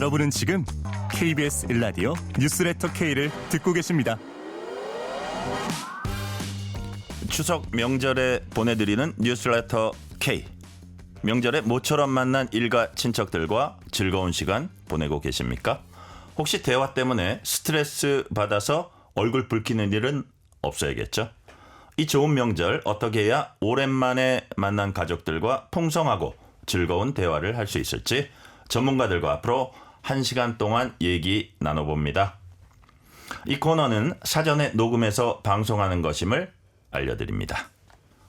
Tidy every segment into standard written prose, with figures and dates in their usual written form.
여러분은 지금 KBS 1라디오 뉴스레터 K를 듣고 계십니다. 추석 명절에 보내드리는 뉴스레터 K. 명절에 모처럼 만난 일가 친척들과 즐거운 시간 보내고 계십니까? 혹시 대화 때문에 스트레스 받아서 얼굴 붉히는 일은 없어야겠죠? 이 좋은 명절 어떻게 해야 오랜만에 만난 가족들과 풍성하고 즐거운 대화를 할 수 있을지 전문가들과 앞으로 1시간 동안 얘기 나눠봅니다. 이 코너는 사전에 녹음해서 방송하는 것임을 알려드립니다.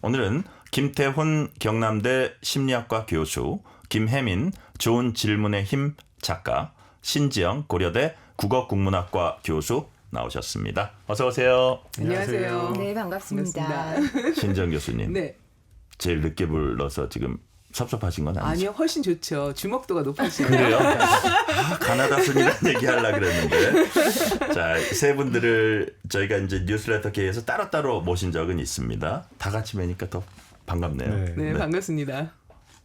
오늘은 김태훈 경남대 심리학과 교수, 김혜민 좋은 질문의 힘 작가, 신지영 고려대 국어국문학과 교수 나오셨습니다. 어서 오세요. 안녕하세요. 네, 반갑습니다. 신지영 교수님. 네. 제일 늦게 불러서 지금 섭섭하신 건 아니죠? 아니요, 훨씬 좋죠. 주목도가 높아지네요. 그래요? 가나다 순이란 얘기하려고 그랬는데. 자, 세 분들을 저희가 이제 뉴스레터 K에서 따로따로 모신 적은 있습니다. 다 같이 뵈니까 더 반갑네요. 네, 반갑습니다.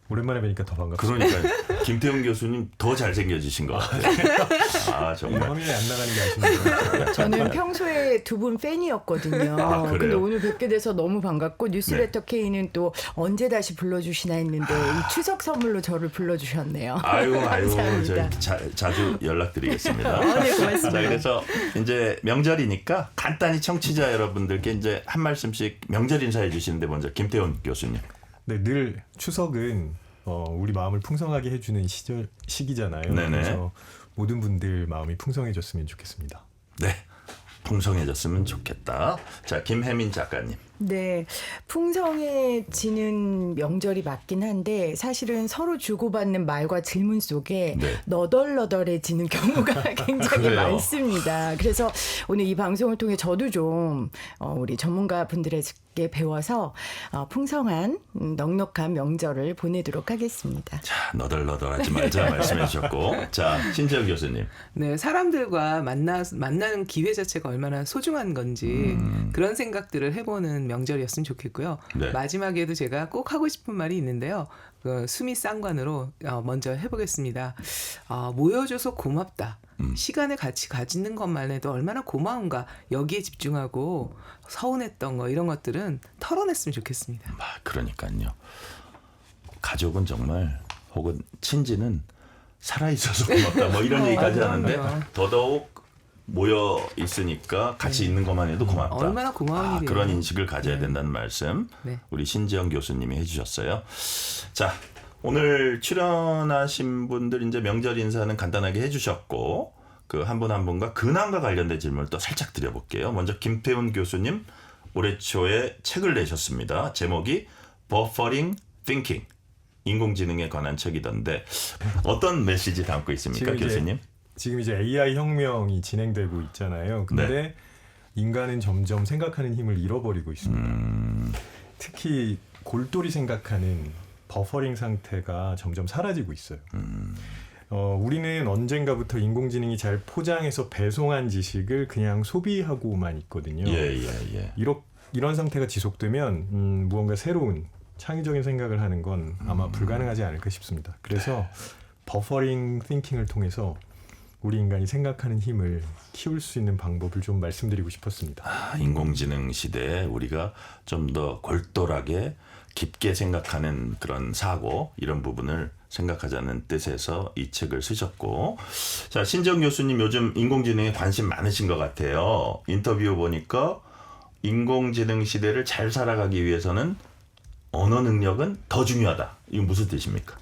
오랜만에 뵈니까 더 반갑습니다. 그러니까 김태훈 교수님 더 잘생겨지신 것 같아요. 아, 정말. 화면에 안 나가는 게 아쉽네요. 저는 평소에 두 분 팬이었거든요. 아, 그래요? 근데 오늘 뵙게 돼서 너무 반갑고 뉴스레터 K는 또 언제 다시 불러주시나 했는데 이 추석 선물로 저를 불러주셨네요. 아유, 감사합니다. 자주 연락드리겠습니다. 네, 고맙습니다. 자, 그래서 이제 명절이니까 간단히 청취자 여러분들께 이제 한 말씀씩 명절 인사해 주시는데 먼저 김태훈 교수님. 네, 늘 추석은 우리 마음을 풍성하게 해주는 시기잖아요. 네네. 그래서 모든 분들 마음이 풍성해졌으면 좋겠습니다. 네, 풍성해졌으면 좋겠다. 자, 김혜민 작가님. 네, 풍성해지는 명절이 맞긴 한데 사실은 서로 주고받는 말과 질문 속에 네. 너덜너덜해지는 경우가 굉장히 그래요? 많습니다. 그래서 오늘 이 방송을 통해 저도 좀 우리 전문가 분들에게 배워서 풍성한 넉넉한 명절을 보내도록 하겠습니다. 자, 너덜너덜하지 말자 말씀해 주셨고. 자, 신지영 교수님. 네, 사람들과 만나는 기회 자체가 얼마나 소중한 건지 그런 생각들을 해보는 명절이었으면 좋겠고요. 네. 마지막에도 제가 꼭 하고 싶은 말이 있는데요. 수미 쌍관으로 먼저 해보겠습니다. 모여줘서 고맙다. 시간을 같이 가지는 것만 해도 얼마나 고마운가. 여기에 집중하고 서운했던 거 이런 것들은 털어냈으면 좋겠습니다. 그러니까요. 가족은 정말 혹은 친지는 살아있어서 고맙다. 뭐 이런 얘기까지 하는데 그럼요. 더더욱 모여 있으니까 같이 있는 것만 해도 고맙다. 얼마나 고마운 일이에요. 그런 인식을 가져야 된다는 말씀 네. 우리 신지영 교수님이 해주셨어요. 자, 오늘 출연하신 분들 이제 명절 인사는 간단하게 해주셨고 그 한 분 한 분과 근황과 관련된 질문을 또 살짝 드려볼게요. 먼저 김태훈 교수님 올해 초에 책을 내셨습니다. 제목이 Buffering Thinking. 인공지능에 관한 책이던데 어떤 메시지 담고 있습니까, 교수님? 지금 이제 AI 혁명이 진행되고 있잖아요. 근데 네. 인간은 점점 생각하는 힘을 잃어버리고 있습니다. 특히 골똘히 생각하는 버퍼링 상태가 점점 사라지고 있어요. 우리는 언젠가부터 인공지능이 잘 포장해서 배송한 지식을 그냥 소비하고만 있거든요. 예. 이런 상태가 지속되면 무언가 새로운 창의적인 생각을 하는 건 아마 불가능하지 않을까 싶습니다. 그래서 버퍼링 띵킹을 통해서 우리 인간이 생각하는 힘을 키울 수 있는 방법을 좀 말씀드리고 싶었습니다. 인공지능 시대에 우리가 좀 더 골똘하게 깊게 생각하는 그런 사고 이런 부분을 생각하자는 뜻에서 이 책을 쓰셨고, 자, 신지영 교수님 요즘 인공지능에 관심 많으신 것 같아요. 인터뷰 보니까 인공지능 시대를 잘 살아가기 위해서는 언어 능력은 더 중요하다. 이거 무슨 뜻입니까?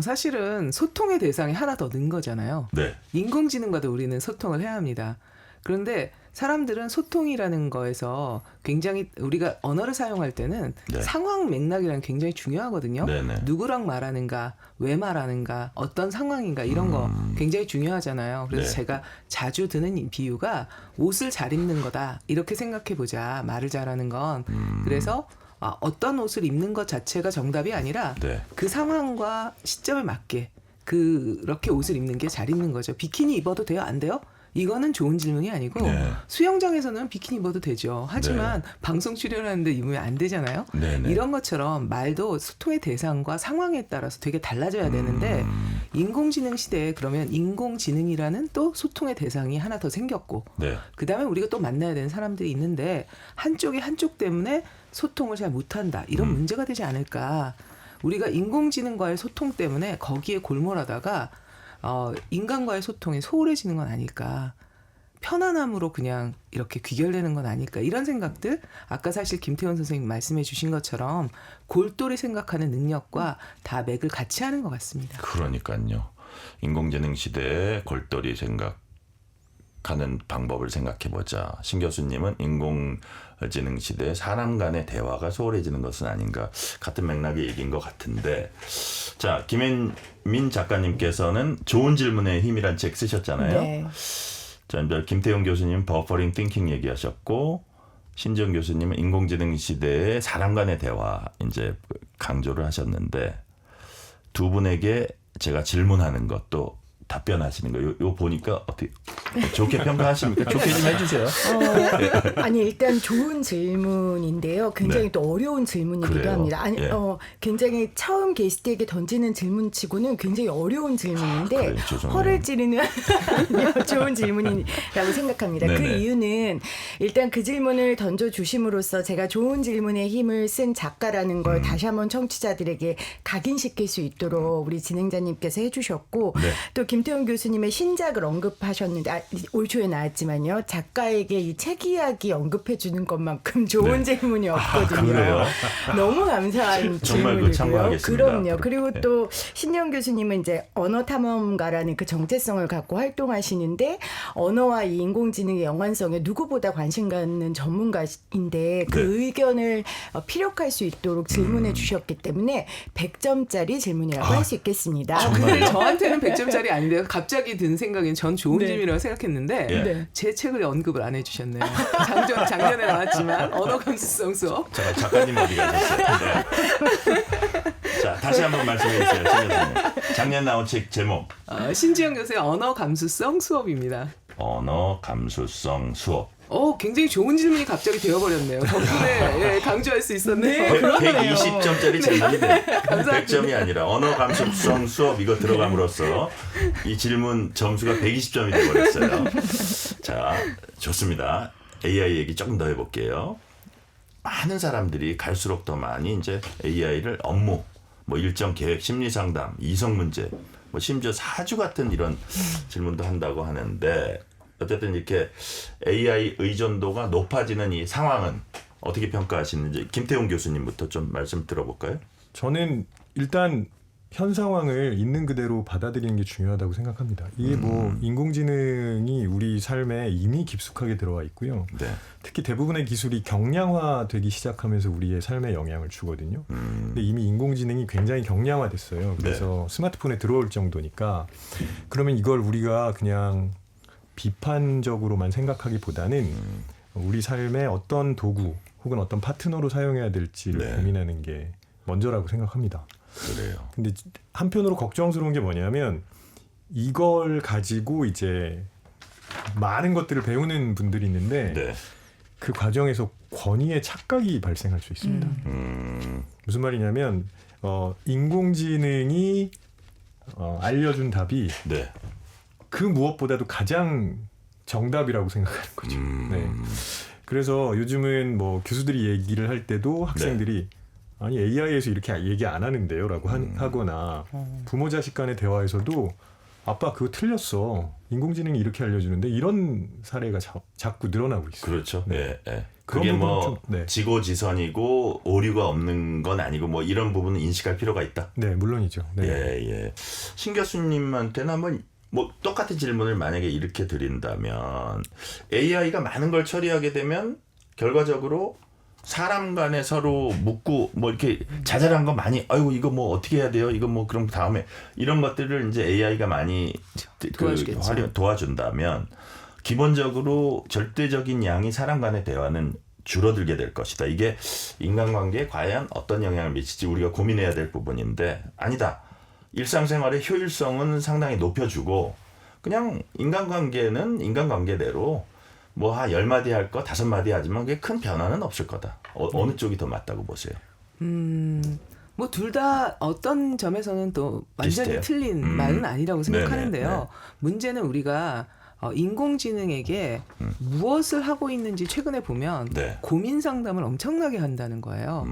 사실은 소통의 대상이 하나 더 는 거잖아요. 네. 인공지능과도 우리는 소통을 해야 합니다. 그런데 사람들은 소통이라는 거에서 굉장히 우리가 언어를 사용할 때는 네. 상황 맥락이라는 게 굉장히 중요하거든요. 네네. 누구랑 말하는가, 왜 말하는가, 어떤 상황인가 이런 거 굉장히 중요하잖아요. 그래서 네. 제가 자주 드는 비유가 옷을 잘 입는 거다. 이렇게 생각해 보자. 말을 잘하는 건. 그래서 어떤 옷을 입는 것 자체가 정답이 아니라 네. 그 상황과 시점에 맞게 그렇게 옷을 입는 게 잘 입는 거죠. 비키니 입어도 돼요? 안 돼요? 이거는 좋은 질문이 아니고 네. 수영장에서는 비키니 입어도 되죠. 하지만 방송 출연하는데 입으면 안 되잖아요. 네네. 이런 것처럼 말도 소통의 대상과 상황에 따라서 되게 달라져야 되는데 인공지능 시대에 그러면 인공지능이라는 또 소통의 대상이 하나 더 생겼고 네. 그다음에 우리가 또 만나야 되는 사람들이 있는데 한쪽이 한쪽 때문에 소통을 잘 못한다. 이런 문제가 되지 않을까. 우리가 인공지능과의 소통 때문에 거기에 골몰하다가 인간과의 소통이 소홀해지는 건 아닐까. 편안함으로 그냥 이렇게 귀결되는 건 아닐까. 이런 생각들 아까 사실 김태원 선생님 말씀해 주신 것처럼 골똘히 생각하는 능력과 다 맥을 같이 하는 것 같습니다. 그러니까요. 인공지능 시대에 골똘히 생각하는 방법을 생각해보자. 신 교수님은 인공지능 시대에 사람 간의 대화가 소홀해지는 것은 아닌가. 같은 맥락의 얘기인 것 같은데 자, 김현민 작가님께서는 좋은 질문의 힘이란 책 쓰셨잖아요. 네. 자, 이제 김태용 교수님 버퍼링 띵킹 얘기하셨고 신지영 교수님은 인공지능 시대의 사람 간의 대화 이제 강조를 하셨는데 두 분에게 제가 질문하는 것도 답변하시는 거 요 보니까 어떻게 좋게 평가하십니까? 좋게 좀 해주세요. 아니 일단 좋은 질문인데요. 굉장히 네. 또 어려운 질문이기도 그래요? 합니다. 아니 예. 굉장히 처음 게스트에게 던지는 질문치고는 굉장히 어려운 질문인데 그래요? 죄송해요. 허를 찌르는 좋은 질문이라고 생각합니다. 그 네네. 이유는 일단 그 질문을 던져 주심으로써 제가 좋은 질문의 힘을 쓴 작가라는 걸 다시 한번 청취자들에게 각인시킬 수 있도록 우리 진행자님께서 해주셨고 네. 또 김태훈 교수님의 신작을 언급하셨는데 올 초에 나왔지만요. 작가에게 이 책 이야기 언급해 주는 것만큼 좋은 네. 질문이 없거든요. 그래요? 너무 감사한 정말 그 질문이고요. 참고하겠습니다. 그럼요. 앞으로. 그리고 네. 또 신영 교수님은 이제 언어 탐험가라는 그 정체성을 갖고 활동하시는데 언어와 이 인공지능의 연관성에 누구보다 관심 갖는 전문가인데 그 네. 의견을 피력할 수 있도록 질문해 주셨기 때문에 100점짜리 질문이라고 할 수 있겠습니다. 근데 저한테는 100점짜리 아닌데요. 갑자기 든 생각엔 전 좋은 네. 질문이라고 생각했는데 예. 네. 제 책을 언급을 안 해주셨네요. 작년에 나왔지만 언어 감수성 수업. 자, 작가님 어디 가셨어요? 네. 자, 다시 한번 말씀해 주세요. 신 교수님. 작년 나온 책 제목 신지영 교수의 언어 감수성 수업입니다. 언어 감수성 수업. 굉장히 좋은 질문이 갑자기 되어버렸네요. 덕분에 강조할 수 있었네요. 120점짜리 질문인데 100점이 아니라 언어 감수성 수업 이거 들어감으로써 이 질문 점수가 120점이 되어버렸어요. 자, 좋습니다. AI 얘기 조금 더 해볼게요. 많은 사람들이 갈수록 더 많이 이제 AI를 업무, 뭐 일정 계획, 심리 상담, 이성 문제, 뭐 심지어 사주 같은 이런 질문도 한다고 하는데 어쨌든 이렇게 AI 의존도가 높아지는 이 상황은 어떻게 평가하시는지 김태훈 교수님부터 좀 말씀 들어볼까요? 저는 일단 현 상황을 있는 그대로 받아들이는 게 중요하다고 생각합니다. 이게 뭐 인공지능이 우리 삶에 이미 깊숙하게 들어와 있고요. 네. 특히 대부분의 기술이 경량화되기 시작하면서 우리의 삶에 영향을 주거든요. 근데 이미 인공지능이 굉장히 경량화됐어요. 그래서 스마트폰에 들어올 정도니까 그러면 이걸 우리가 그냥 비판적으로만 생각하기보다는 우리 삶의 어떤 도구 혹은 어떤 파트너로 사용해야 될지를 네. 고민하는 게 먼저라고 생각합니다. 그래요. 근데 한편으로 걱정스러운 게 뭐냐면 이걸 가지고 이제 많은 것들을 배우는 분들이 있는데 네. 그 과정에서 권위의 착각이 발생할 수 있습니다. 무슨 말이냐면 인공지능이 알려준 답이 네. 그 무엇보다도 가장 정답이라고 생각하는 거죠. 네. 그래서 요즘은 뭐 교수들이 얘기를 할 때도 학생들이 아니 AI에서 이렇게 얘기 안 하는데요라고 하거나 부모 자식 간의 대화에서도 아빠 그거 틀렸어. 인공지능이 이렇게 알려주는데 이런 사례가 자꾸 늘어나고 있어요. 그렇죠. 네. 네. 네. 그런 그게 부분은 뭐 좀, 네. 지고지선이고 오류가 없는 건 아니고 뭐 이런 부분은 인식할 필요가 있다. 네, 물론이죠. 네. 예. 신 교수님한테는 한번 뭐 똑같은 질문을 만약에 이렇게 드린다면 AI가 많은 걸 처리하게 되면 결과적으로 사람 간에 서로 묻고 뭐 이렇게 자잘한 거 많이 아이고 이거 뭐 어떻게 해야 돼요? 이거 뭐 그럼 다음에 이런 것들을 이제 AI가 많이 도와주겠죠. 도와준다면 기본적으로 절대적인 양이 사람 간의 대화는 줄어들게 될 것이다. 이게 인간관계에 과연 어떤 영향을 미칠지 우리가 고민해야 될 부분인데 아니다. 일상생활의 효율성은 상당히 높여주고 그냥 인간관계는 인간관계대로 뭐 한 10마디 할 거 5마디 하지만 그게 큰 변화는 없을 거다. 어느 쪽이 더 맞다고 보세요? 뭐 둘 다 어떤 점에서는 또 완전히 비슷해요? 틀린 말은 아니라고 생각하는데요. 네네, 네. 문제는 우리가 인공지능에게 무엇을 하고 있는지 최근에 보면 네. 고민 상담을 엄청나게 한다는 거예요.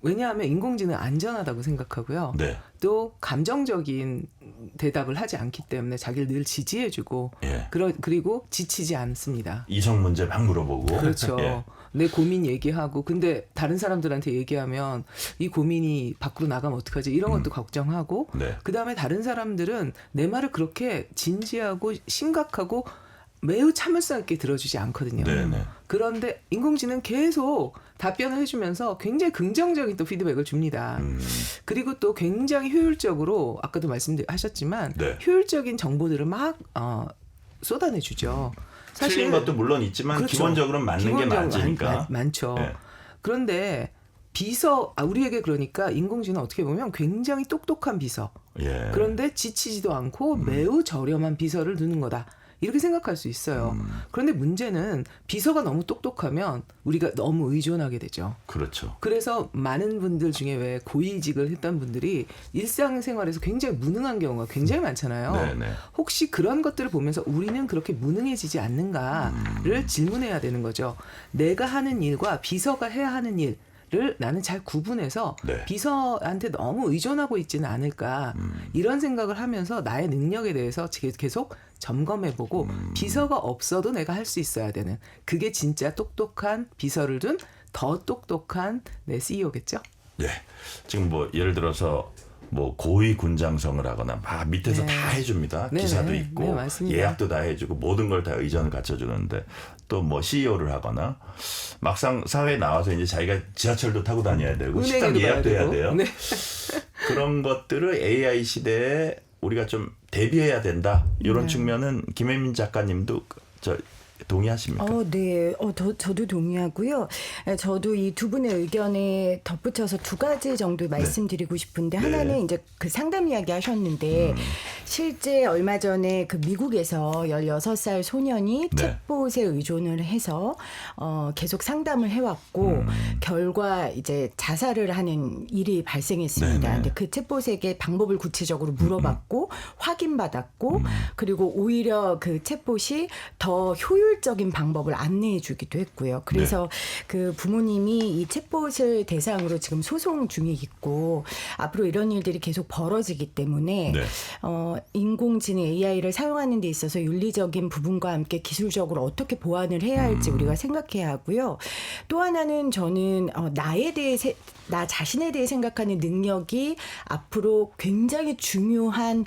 왜냐하면 인공지능 안전하다고 생각하고요. 네. 또 감정적인 대답을 하지 않기 때문에 자기를 늘 지지해주고 예. 그리고 지치지 않습니다. 이성 문제 막 물어보고. 그렇죠. 예. 내 고민 얘기하고 근데 다른 사람들한테 얘기하면 이 고민이 밖으로 나가면 어떡하지 이런 것도 걱정하고 네. 그다음에 다른 사람들은 내 말을 그렇게 진지하고 심각하고 매우 참을성 있게 들어주지 않거든요. 네네. 그런데 인공지능 계속 답변을 해주면서 굉장히 긍정적인 또 피드백을 줍니다. 그리고 또 굉장히 효율적으로 아까도 말씀하셨지만 네. 효율적인 정보들을 막 쏟아내주죠. 틀린 것도 물론 있지만 그렇죠. 기본적으로 맞는 게 기본적으로 맞으니까. 많죠. 네. 그런데 우리에게 그러니까 인공지능 어떻게 보면 굉장히 똑똑한 비서. 예. 그런데 지치지도 않고 매우 저렴한 비서를 두는 거다. 이렇게 생각할 수 있어요. 그런데 문제는 비서가 너무 똑똑하면 우리가 너무 의존하게 되죠. 그렇죠. 그래서 많은 분들 중에 왜 고위직을 했던 분들이 일상생활에서 굉장히 무능한 경우가 굉장히 많잖아요. 네네. 혹시 그런 것들을 보면서 우리는 그렇게 무능해지지 않는가를 질문해야 되는 거죠. 내가 하는 일과 비서가 해야 하는 일 를 나는 잘 구분해서 네. 비서한테 너무 의존하고 있지는 않을까 이런 생각을 하면서 나의 능력에 대해서 계속 점검해보고 비서가 없어도 내가 할 수 있어야 되는 그게 진짜 똑똑한 비서를 둔 더 똑똑한 내 CEO겠죠? 예. 지금 뭐 예를 들어서 뭐 고위 군장성을 하거나 막 밑에서 네. 다 해줍니다. 네, 기사도 네. 있고 네, 맞습니다. 예약도 다 해주고 모든 걸 다 의전을 갖춰주는데 또 뭐 CEO를 하거나 막상 사회에 나와서 이제 자기가 지하철도 타고 다녀야 되고 식당 은행에도 예약도 가야 해야 되고. 돼요. 네. 그런 것들을 AI 시대에 우리가 좀 대비해야 된다. 이런 측면은 김혜민 작가님도 동의하십니까? 네. 저도 동의하고요. 저도 이 두 분의 의견에 덧붙여서 두 가지 정도 말씀드리고 싶은데 하나는 이제 그 상담 이야기 하셨는데 실제 얼마 전에 그 미국에서 16살 소년이 네. 챗봇에 의존을 해서 계속 상담을 해왔고 결과 이제 자살을 하는 일이 발생했습니다. 네네. 근데 그 챗봇에게 방법을 구체적으로 물어봤고 확인받았고 그리고 오히려 그 챗봇이 더 효율적인 방법을 안내해 주기도 했고요. 그래서 그 부모님이 이 챗봇을 대상으로 지금 소송 중에 있고 앞으로 이런 일들이 계속 벌어지기 때문에 네. 인공지능 AI를 사용하는 데 있어서 윤리적인 부분과 함께 기술적으로 어떻게 보완을 해야 할지 우리가 생각해야 하고요. 또 하나는 저는 나 자신에 대해 생각하는 능력이 앞으로 굉장히 중요한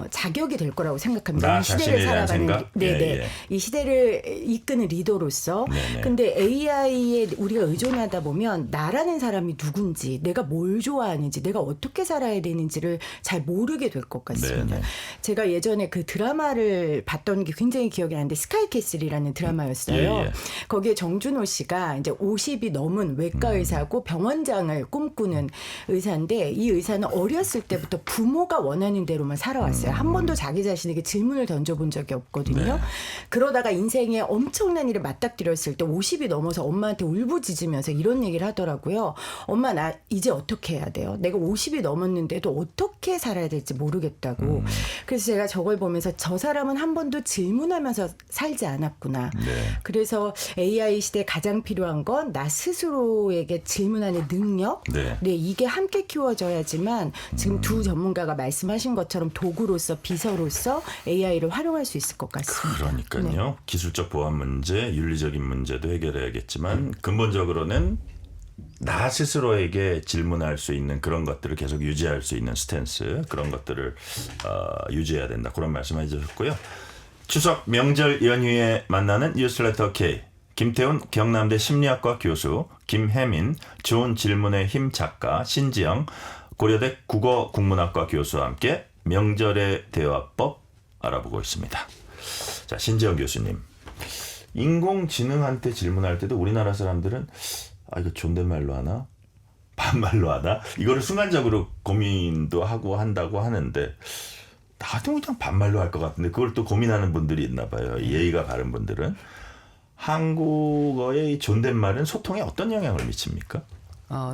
자격이 될 거라고 생각합니다. 나 이 시대를 자신에 대한 살아가는 생각? 네네. 예. 이 시대를 이끄는 리더로서 네네. 근데 AI에 우리가 의존하다 보면 나라는 사람이 누군지 내가 뭘 좋아하는지 내가 어떻게 살아야 되는지를 잘 모르게 될 것 같습니다. 네네. 제가 예전에 그 드라마를 봤던 게 굉장히 기억이 나는데 스카이캐슬이라는 드라마였어요. 예. 거기에 정준호 씨가 이제 50이 넘은 외과 의사고 병원장을 꿈꾸는 의사인데 이 의사는 어렸을 때부터 부모가 원하는 대로만 살아왔어요. 한 번도 자기 자신에게 질문을 던져본 적이 없거든요. 그러다가 인생에 엄청난 일을 맞닥뜨렸을 때 50이 넘어서 엄마한테 울부짖으면서 이런 얘기를 하더라고요. 엄마 나 이제 어떻게 해야 돼요? 내가 50이 넘었는데도 어떻게 살아야 될지 모르겠다고. 그래서 제가 저걸 보면서 저 사람은 한 번도 질문하면서 살지 않았구나. 그래서 AI 시대에 가장 필요한 건 나 스스로에게 질문하는 능력. 네. 이게 함께 키워져야지만 지금 두 전문가가 말씀하신 것처럼 도구로서 비서로서 AI를 활용할 수 있을 것 같습니다. 그러니까요. 기술적 보안 문제, 윤리적인 문제도 해결해야겠지만 근본적으로는 나 스스로에게 질문할 수 있는 그런 것들을 계속 유지할 수 있는 스탠스 그런 것들을 유지해야 된다. 그런 말씀해 주셨고요. 추석 명절 연휴에 만나는 뉴스레터 K 김태훈 경남대 심리학과 교수 김혜민 좋은 질문의 힘 작가 신지영 고려대 국어국문학과 교수와 함께 명절의 대화법 알아보고 있습니다. 자, 신지영 교수님. 인공지능한테 질문할 때도 우리나라 사람들은 이거 존댓말로 하나? 반말로 하나? 이거를 순간적으로 고민도 하고 한다고 하는데 나도 그냥 반말로 할 것 같은데 그걸 또 고민하는 분들이 있나 봐요. 예의가 바른 분들은. 한국어의 이 존댓말은 소통에 어떤 영향을 미칩니까?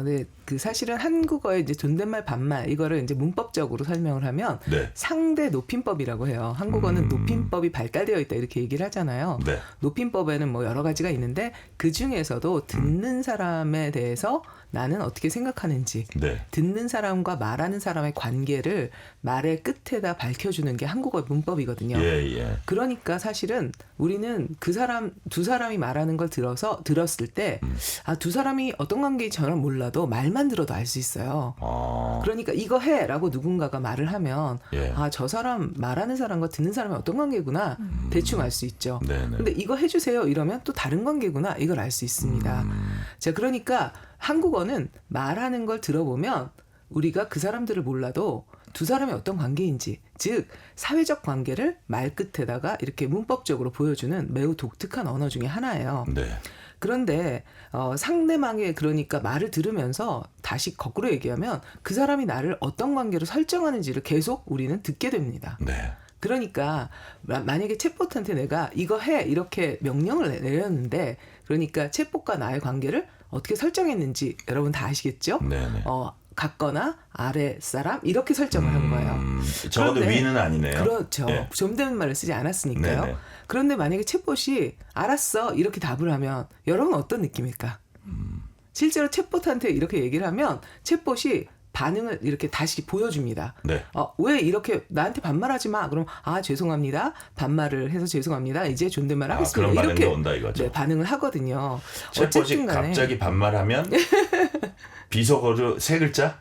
네. 그 사실은 한국어의 이제 존댓말 반말 이거를 이제 문법적으로 설명을 하면 네. 상대 높임법이라고 해요. 한국어는 높임법이 발달되어 있다 이렇게 얘기를 하잖아요. 네. 높임법에는 뭐 여러 가지가 있는데 그 중에서도 듣는 사람에 대해서 나는 어떻게 생각하는지 네. 듣는 사람과 말하는 사람의 관계를 말의 끝에다 밝혀주는 게 한국어의 문법이거든요. 예. 그러니까 사실은 우리는 그 사람 두 사람이 말하는 걸 들었을 때 두 사람이 어떤 관계인지 전혀 몰라도 말만 들어도 알 수 있어요. 그러니까 이거 해라고 누군가가 말을 하면 예. 저 사람 말하는 사람과 듣는 사람이 어떤 관계구나 대충 알 수 있죠. 네네. 근데 이거 해주세요 이러면 또 다른 관계구나 이걸 알 수 있습니다. 자, 그러니까 한국어는 말하는 걸 들어보면 우리가 그 사람들을 몰라도 두 사람이 어떤 관계인지, 즉 사회적 관계를 말끝에다가 이렇게 문법적으로 보여주는 매우 독특한 언어 중에 하나예요. 네. 그런데 상대방의 그러니까 말을 들으면서 다시 거꾸로 얘기하면 그 사람이 나를 어떤 관계로 설정하는지를 계속 우리는 듣게 됩니다. 네. 그러니까 만약에 챗봇한테 내가 이거 해 이렇게 명령을 내렸는데 그러니까 챗봇과 나의 관계를 어떻게 설정했는지 여러분 다 아시겠죠? 네네. 같거나 아랫사람 이렇게 설정을 한 거예요. 적어도 그런데 위는 아니네요. 그렇죠. 예. 존댓말을 쓰지 않았으니까요. 네네. 그런데 만약에 챗봇이 알았어 이렇게 답을 하면 여러분 어떤 느낌일까? 실제로 챗봇한테 이렇게 얘기를 하면 챗봇이 반응을 이렇게 다시 보여줍니다. 네. 왜 이렇게 나한테 반말하지 마? 그럼 죄송합니다. 반말을 해서 죄송합니다. 이제 존댓말 하겠습니다. 그런 이렇게 반응도 온다 이거죠. 네, 반응을 하거든요. 챗봇이 어쨌든 간에 갑자기 반말하면 비속어로 세 글자?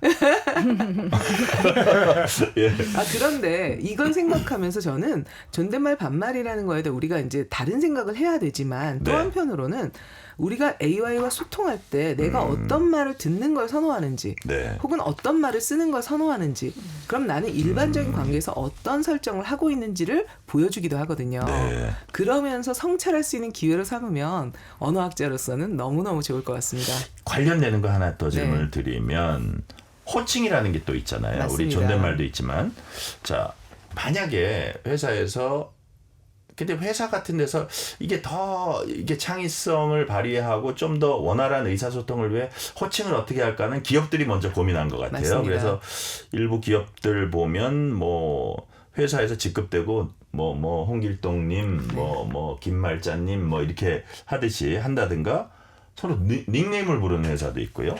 예. 그런데 이걸 생각하면서 저는 존댓말 반말이라는 거에 대해 우리가 이제 다른 생각을 해야 되지만 또 네. 한편으로는 우리가 AI와 소통할 때 내가 어떤 말을 듣는 걸 선호하는지 네. 혹은 어떤 말을 쓰는 걸 선호하는지 그럼 나는 일반적인 관계에서 어떤 설정을 하고 있는지를 보여주기도 하거든요. 네. 그러면서 성찰할 수 있는 기회로 삼으면 언어학자로서는 너무너무 좋을 것 같습니다. 관련되는 거 하나 더 질문을 드리면 호칭이라는 게 또 있잖아요. 맞습니다. 우리 존댓말도 있지만 자 만약에 회사에서 근데 회사 같은 데서 이게 창의성을 발휘하고 좀 더 원활한 의사소통을 위해 호칭을 어떻게 할까는 기업들이 먼저 고민한 것 같아요. 맞습니다. 그래서 일부 기업들 보면 뭐 회사에서 직급되고 뭐 홍길동님, 뭐 김말자님 뭐 이렇게 하듯이 한다든가 서로 닉네임을 부르는 회사도 있고요.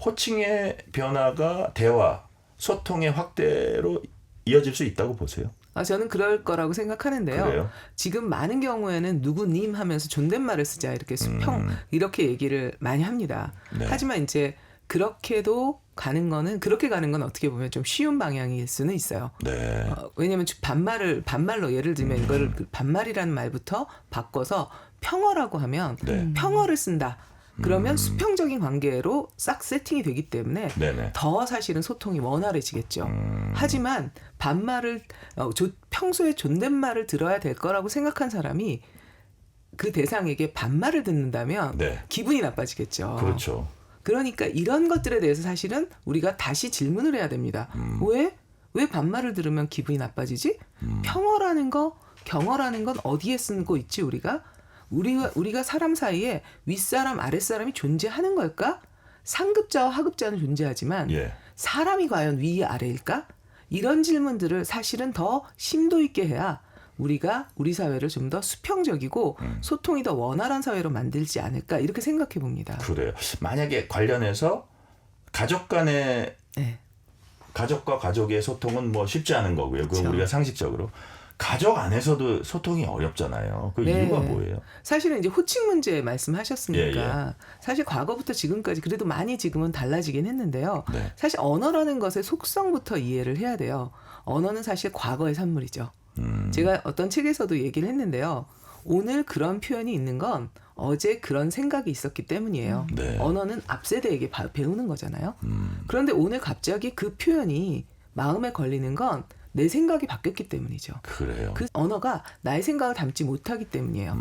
호칭의 변화가 대화, 소통의 확대로 이어질 수 있다고 보세요. 저는 그럴 거라고 생각하는데요. 그래요? 지금 많은 경우에는 누구님 하면서 존댓말을 쓰자 이렇게 수평 이렇게 얘기를 많이 합니다. 네. 하지만 이제 그렇게 가는 건 어떻게 보면 좀 쉬운 방향일 수는 있어요. 네. 왜냐하면 반말로 예를 들면 이거를 반말이라는 말부터 바꿔서 평어라고 하면 네. 평어를 쓴다. 그러면 수평적인 관계로 싹 세팅이 되기 때문에 네네. 더 사실은 소통이 원활해지겠죠. 하지만 반말을 평소에 존댓말을 들어야 될 거라고 생각한 사람이 그 대상에게 반말을 듣는다면 네. 기분이 나빠지겠죠. 그렇죠. 그러니까 이런 것들에 대해서 사실은 우리가 다시 질문을 해야 됩니다. 왜 반말을 들으면 기분이 나빠지지? 평어라는 거, 경어라는 건 어디에 쓰고 있지 우리가 사람 사이에 윗사람 아랫사람이 존재하는 걸까? 상급자와 하급자는 존재하지만 예. 사람이 과연 위 아래일까? 이런 질문들을 사실은 더 심도 있게 해야 우리가 우리 사회를 좀 더 수평적이고 소통이 더 원활한 사회로 만들지 않을까 이렇게 생각해 봅니다. 그래요. 만약에 관련해서 가족과 가족의 소통은 뭐 쉽지 않은 거고요. 그건 그렇죠. 우리가 상식적으로. 가족 안에서도 소통이 어렵잖아요. 그 네. 이유가 뭐예요? 사실은 이제 호칭 문제 말씀하셨으니까 예. 사실 과거부터 지금까지 그래도 많이 지금은 달라지긴 했는데요. 네. 사실 언어라는 것의 속성부터 이해를 해야 돼요. 언어는 사실 과거의 산물이죠. 제가 어떤 책에서도 얘기를 했는데요. 오늘 그런 표현이 있는 건 어제 그런 생각이 있었기 때문이에요. 네. 언어는 앞세대에게 배우는 거잖아요. 그런데 오늘 갑자기 그 표현이 마음에 걸리는 건 내 생각이 바뀌었기 때문이죠. 그래요. 그 언어가 나의 생각을 담지 못하기 때문이에요.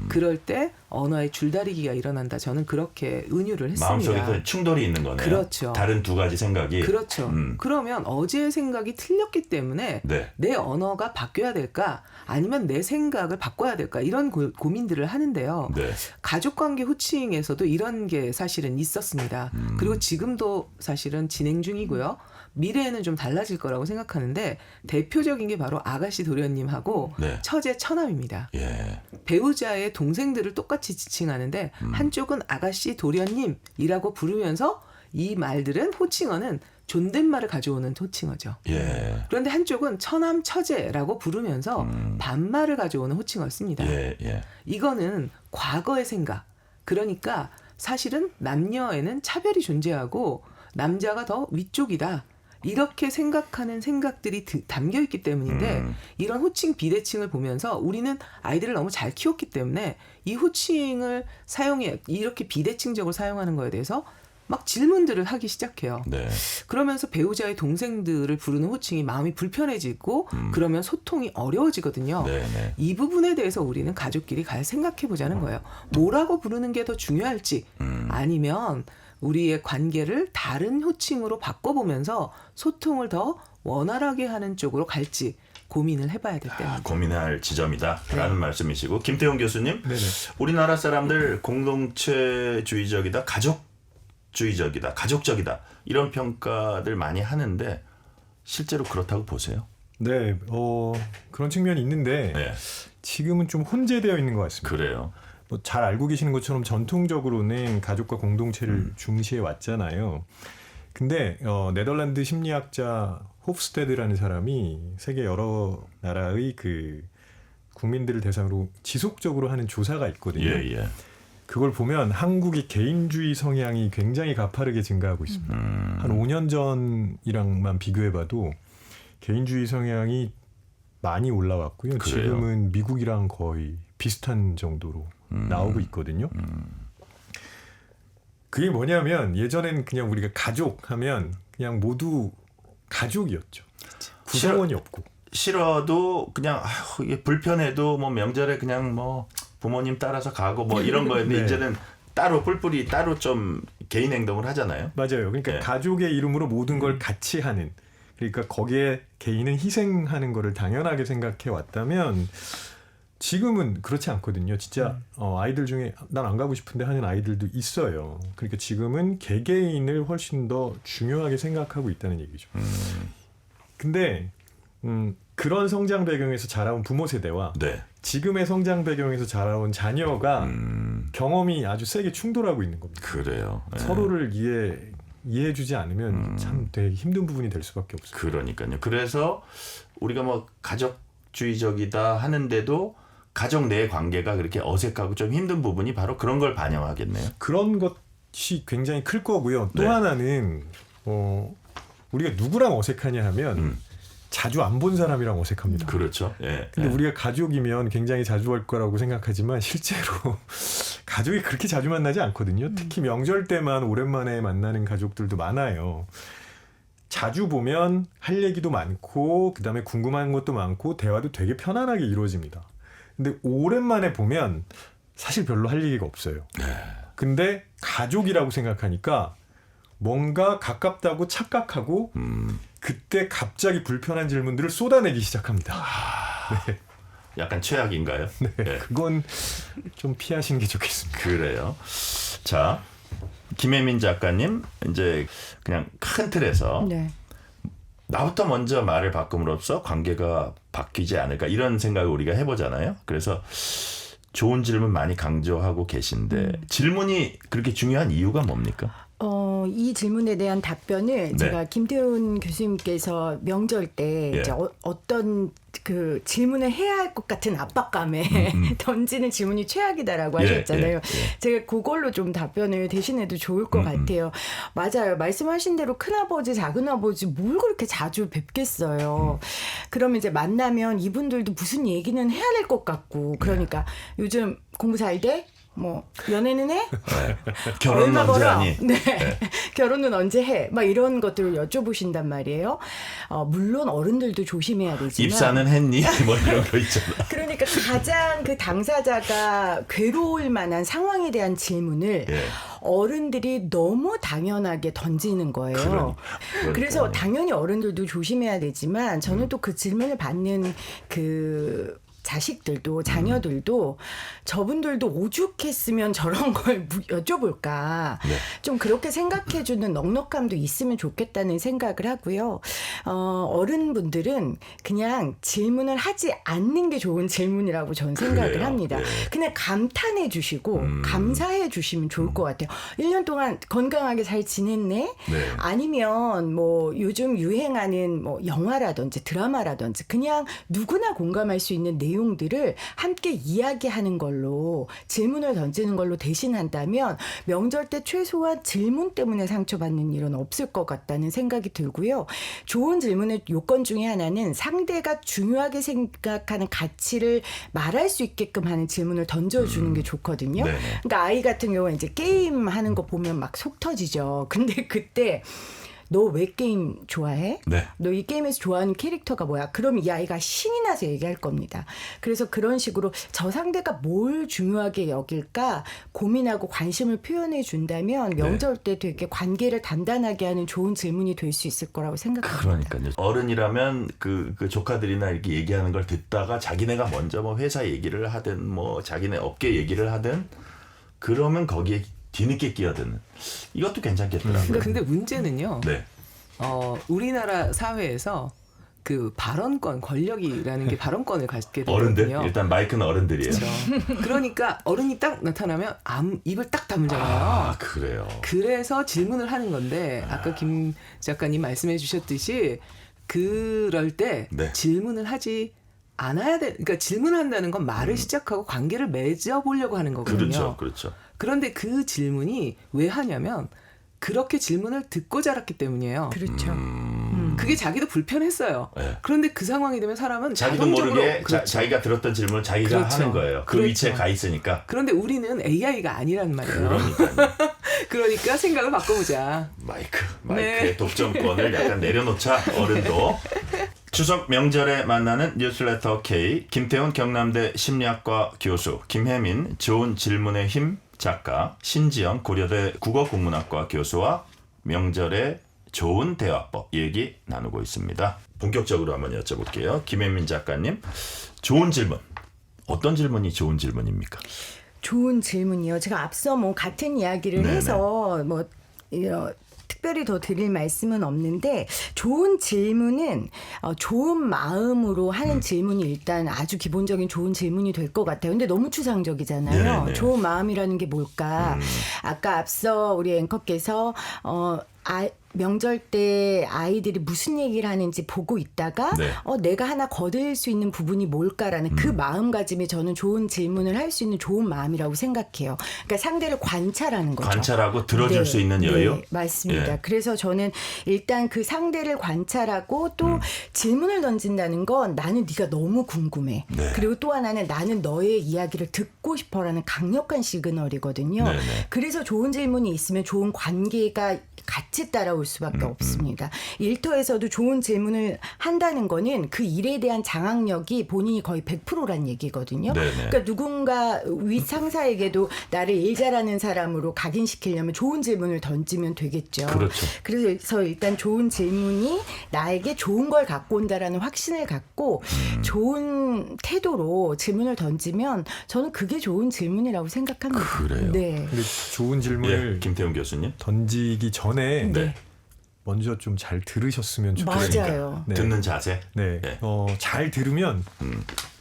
그럴 때 언어의 줄다리기가 일어난다. 저는 그렇게 은유를 했습니다. 마음속에서 충돌이 있는 거네요. 그렇죠. 다른 두 가지 생각이. 그렇죠. 그러면 어제의 생각이 틀렸기 때문에 네. 내 언어가 바뀌어야 될까? 아니면 내 생각을 바꿔야 될까? 이런 고민들을 하는데요. 네. 가족관계 호칭에서도 이런 게 사실은 있었습니다. 그리고 지금도 사실은 진행 중이고요. 미래에는 좀 달라질 거라고 생각하는데 대표적인 게 바로 아가씨 도련님하고 네. 처제 처남입니다. 예. 배우자의 동생들을 똑같이 지칭하는데 한쪽은 아가씨 도련님이라고 부르면서 이 말들은 호칭어는 존댓말을 가져오는 호칭어죠. 예. 그런데 한쪽은 처남 처제라고 부르면서 반말을 가져오는 호칭어를 씁니다. 예. 예. 이거는 과거의 생각. 그러니까 사실은 남녀에는 차별이 존재하고 남자가 더 위쪽이다. 이렇게 생각하는 생각들이 담겨 있기 때문인데 이런 호칭 비대칭을 보면서 우리는 아이들을 너무 잘 키웠기 때문에 이 호칭을 이렇게 비대칭적으로 사용하는 거에 대해서 막 질문들을 하기 시작해요. 네. 그러면서 배우자의 동생들을 부르는 호칭이 마음이 불편해지고 그러면 소통이 어려워지거든요. 네, 네. 이 부분에 대해서 우리는 가족끼리 생각해 보자는 거예요. 뭐라고 부르는 게 더 중요할지 아니면 우리의 관계를 다른 호칭으로 바꿔보면서 소통을 더 원활하게 하는 쪽으로 갈지 고민을 해봐야 될 때입니다. 고민할 지점이다라는 말씀이시고 김태훈 교수님, 네네. 우리나라 사람들 공동체주의적이다, 가족주의적이다, 가족적이다 이런 평가들 많이 하는데 실제로 그렇다고 보세요? 네, 그런 측면이 있는데 네. 지금은 좀 혼재되어 있는 것 같습니다. 그래요. 뭐 잘 알고 계시는 것처럼 전통적으로는 가족과 공동체를 중시해 왔잖아요. 근데 네덜란드 심리학자 호프스테드라는 사람이 세계 여러 나라의 그 국민들을 대상으로 지속적으로 하는 조사가 있거든요. 예, 예. 그걸 보면 한국이 개인주의 성향이 굉장히 가파르게 증가하고 있습니다. 한 5년 전이랑만 비교해봐도 개인주의 성향이 많이 올라왔고요. 그래요? 지금은 미국이랑 거의 비슷한 정도로 나오고 있거든요. 그게 뭐냐면 예전엔 그냥 우리가 가족 하면 그냥 모두 가족이었죠. 구성원이 없고. 싫어도 그냥 이게 불편해도 뭐 명절에 그냥 뭐 부모님 따라서 가고 뭐 이런 거였는데 네. 이제는 따로 뿔뿔이 따로 좀 개인 행동을 하잖아요. 맞아요. 그러니까 네. 가족의 이름으로 모든 걸 같이 하는. 그러니까 거기에 개인은 희생하는 거를 당연하게 생각해 왔다면 지금은 그렇지 않거든요. 진짜 아이들 중에 난 안 가고 싶은데 하는 아이들도 있어요. 그러니까 지금은 개개인을 훨씬 더 중요하게 생각하고 있다는 얘기죠. 근데 그런 성장 배경에서 자라온 부모 세대와 네. 지금의 성장 배경에서 자라온 자녀가 경험이 아주 세게 충돌하고 있는 겁니다. 그래요. 네. 서로를 이해해주지 않으면 참 되게 힘든 부분이 될 수밖에 없어요. 그러니까요. 그래서 우리가 뭐 가족주의적이다 하는데도 가족 내 관계가 그렇게 어색하고 좀 힘든 부분이 바로 그런 걸 반영하겠네요. 그런 것이 굉장히 클 거고요. 또 네. 하나는 우리가 누구랑 어색하냐 하면 자주 안 본 사람이랑 어색합니다. 그렇죠. 예. 근데 예. 우리가 가족이면 굉장히 자주 할 거라고 생각하지만 실제로 가족이 그렇게 자주 만나지 않거든요. 특히 명절 때만 오랜만에 만나는 가족들도 많아요. 자주 보면 할 얘기도 많고 그다음에 궁금한 것도 많고 대화도 되게 편안하게 이루어집니다. 근데 오랜만에 보면 사실 별로 할 얘기가 없어요. 근데 가족이라고 생각하니까 뭔가 가깝다고 착각하고 그때 갑자기 불편한 질문들을 쏟아내기 시작합니다. 네. 약간 최악인가요? 네. 그건 좀 피하시는 게 좋겠습니다. 그래요. 자, 김혜민 작가님 이제 그냥 큰 틀에서 네. 나부터 먼저 말을 바꿈으로써 관계가 바뀌지 않을까 이런 생각을 우리가 해보잖아요. 그래서 좋은 질문 많이 강조하고 계신데 질문이 그렇게 중요한 이유가 뭡니까? 이 질문에 대한 답변을 네. 제가 김태훈 교수님께서 명절 때 예. 이제 어떤 그 질문을 해야 할 것 같은 압박감에 던지는 질문이 최악이다라고 예, 하셨잖아요. 예. 제가 그걸로 좀 답변을 대신해도 좋을 것 같아요. 맞아요. 말씀하신 대로 큰아버지, 작은아버지 뭘 그렇게 자주 뵙겠어요. 그러면 이제 만나면 이분들도 무슨 얘기는 해야 될 것 같고 그러니까 요즘 공부 잘 돼? 뭐 연애는 해? 결혼은 얼마 언제 벌어? 하니? 네. 결혼은 언제 해? 막 이런 것들을 여쭤보신단 말이에요. 물론 어른들도 조심해야 되지만 입사는 했니? 뭐 이런 거 있잖아. 그러니까 가장 그 당사자가 괴로울 만한 상황에 대한 질문을 예. 어른들이 너무 당연하게 던지는 거예요. 그래서 당연히 어른들도 조심해야 되지만 저는 또 그 질문을 받는 그 자식들도 자녀들도 저분들도 오죽했으면 저런 걸 여쭤볼까. 네. 좀 그렇게 생각해주는 넉넉함도 있으면 좋겠다는 생각을 하고요. 어른분들은 그냥 질문을 하지 않는 게 좋은 질문이라고 저는 생각을 그래요? 합니다. 네. 그냥 감탄해 주시고 감사해 주시면 좋을 것 같아요. 1년 동안 건강하게 잘 지냈네? 네. 아니면 뭐 요즘 유행하는 뭐 영화라든지 드라마라든지 그냥 누구나 공감할 수 있는 내용들을 함께 이야기하는 걸로 질문을 던지는 걸로 대신한다면 명절 때 최소한 질문 때문에 상처받는 일은 없을 것 같다는 생각이 들고요. 좋은 질문의 요건 중에 하나는 상대가 중요하게 생각하는 가치를 말할 수 있게끔 하는 질문을 던져주는 게 좋거든요. 네네. 그러니까 아이 같은 경우는 이제 게임 하는 거 보면 막 속 터지죠. 근데 그때 너 왜 게임 좋아해? 네. 너 이 게임에서 좋아하는 캐릭터가 뭐야? 그럼 이 아이가 신이 나서 얘기할 겁니다. 그래서 그런 식으로 저 상대가 뭘 중요하게 여길까 고민하고 관심을 표현해 준다면 명절 때 되게 관계를 단단하게 하는 좋은 질문이 될 수 있을 거라고 생각합니다. 그러니까요. 어른이라면 그 조카들이나 이렇게 얘기하는 걸 듣다가 자기네가 먼저 뭐 회사 얘기를 하든 뭐 자기네 업계 얘기를 하든 그러면 거기에 뒤늦게 끼어드는 이것도 괜찮겠더라고요. 근데 문제는요. 네. 우리나라 사회에서 그 발언권, 권력이라는 게 발언권을 갖게 어른들 되거든요. 일단 마이크는 어른들이에요. 그렇죠. 그러니까 어른이 딱 나타나면 입을 딱 다물잖아요. 아 그래요. 그래서 질문을 하는 건데 아까 김 작가님 말씀해 주셨듯이 그럴 때 네. 질문을 하지 않아야 돼. 그러니까 질문한다는 건 말을 시작하고 관계를 맺어보려고 하는 거거든요. 그렇죠, 그렇죠. 그런데 그 질문이 왜 하냐면 그렇게 질문을 듣고 자랐기 때문이에요. 그렇죠. 그게 자기도 불편했어요. 네. 그런데 그 상황이 되면 사람은 자기도 자동적으로 모르게 그렇죠. 자기가 들었던 질문을 자기가 그렇죠. 하는 거예요. 그 그렇죠. 위치에 가 있으니까. 그런데 우리는 AI가 아니란 말이에요. 그러니까요. 그러니까 생각을 바꿔보자. 마이크의 네. 독점권을 약간 내려놓자 어른도. 추석 명절에 만나는 뉴스레터 K 김태훈 경남대 심리학과 교수 김혜민 좋은 질문의 힘 작가 신지영 고려대 국어국문학과 교수와 명절의 좋은 대화법 얘기 나누고 있습니다. 본격적으로 한번 여쭤볼게요. 김혜민 작가님 좋은 질문 어떤 질문이 좋은 질문입니까? 좋은 질문이요. 제가 앞서 뭐 같은 이야기를 네네. 해서 뭐 특별히 더 드릴 말씀은 없는데 좋은 질문은 좋은 마음으로 하는 질문이 일단 아주 기본적인 좋은 질문이 될 것 같아요. 근데 너무 추상적이잖아요. 네네. 좋은 마음이라는 게 뭘까? 아까 앞서 우리 앵커께서 명절 때 아이들이 무슨 얘기를 하는지 보고 있다가 네. 내가 하나 거둘 수 있는 부분이 뭘까라는 그 마음가짐이 저는 좋은 질문을 할 수 있는 좋은 마음이라고 생각해요. 그러니까 상대를 관찰하는 거죠. 관찰하고 들어줄 수 있는 여유? 네, 맞습니다. 예. 그래서 저는 일단 그 상대를 관찰하고 또 질문을 던진다는 건 나는 네가 너무 궁금해. 네. 그리고 또 하나는 나는 너의 이야기를 듣고 싶어라는 강력한 시그널이거든요. 네네. 그래서 좋은 질문이 있으면 좋은 관계가 같이 따라올 수밖에 없습니다. 일터에서도 좋은 질문을 한다는 거는 그 일에 대한 장악력이 본인이 거의 100%란 얘기거든요. 네네. 그러니까 누군가 윗 상사에게도 나를 일 잘하는 사람으로 각인시키려면 좋은 질문을 던지면 되겠죠. 그렇죠. 그래서 일단 좋은 질문이 나에게 좋은 걸 갖고 온다라는 확신을 갖고 좋은 태도로 질문을 던지면 저는 그게 좋은 질문이라고 생각합니다. 그래요? 네. 근데 좋은 질문을 예, 김태훈 교수님 던지기 전에 네. 먼저 좀 잘 들으셨으면 좋겠습니다. 맞아요. 네. 듣는 자세. 네. 네. 잘 들으면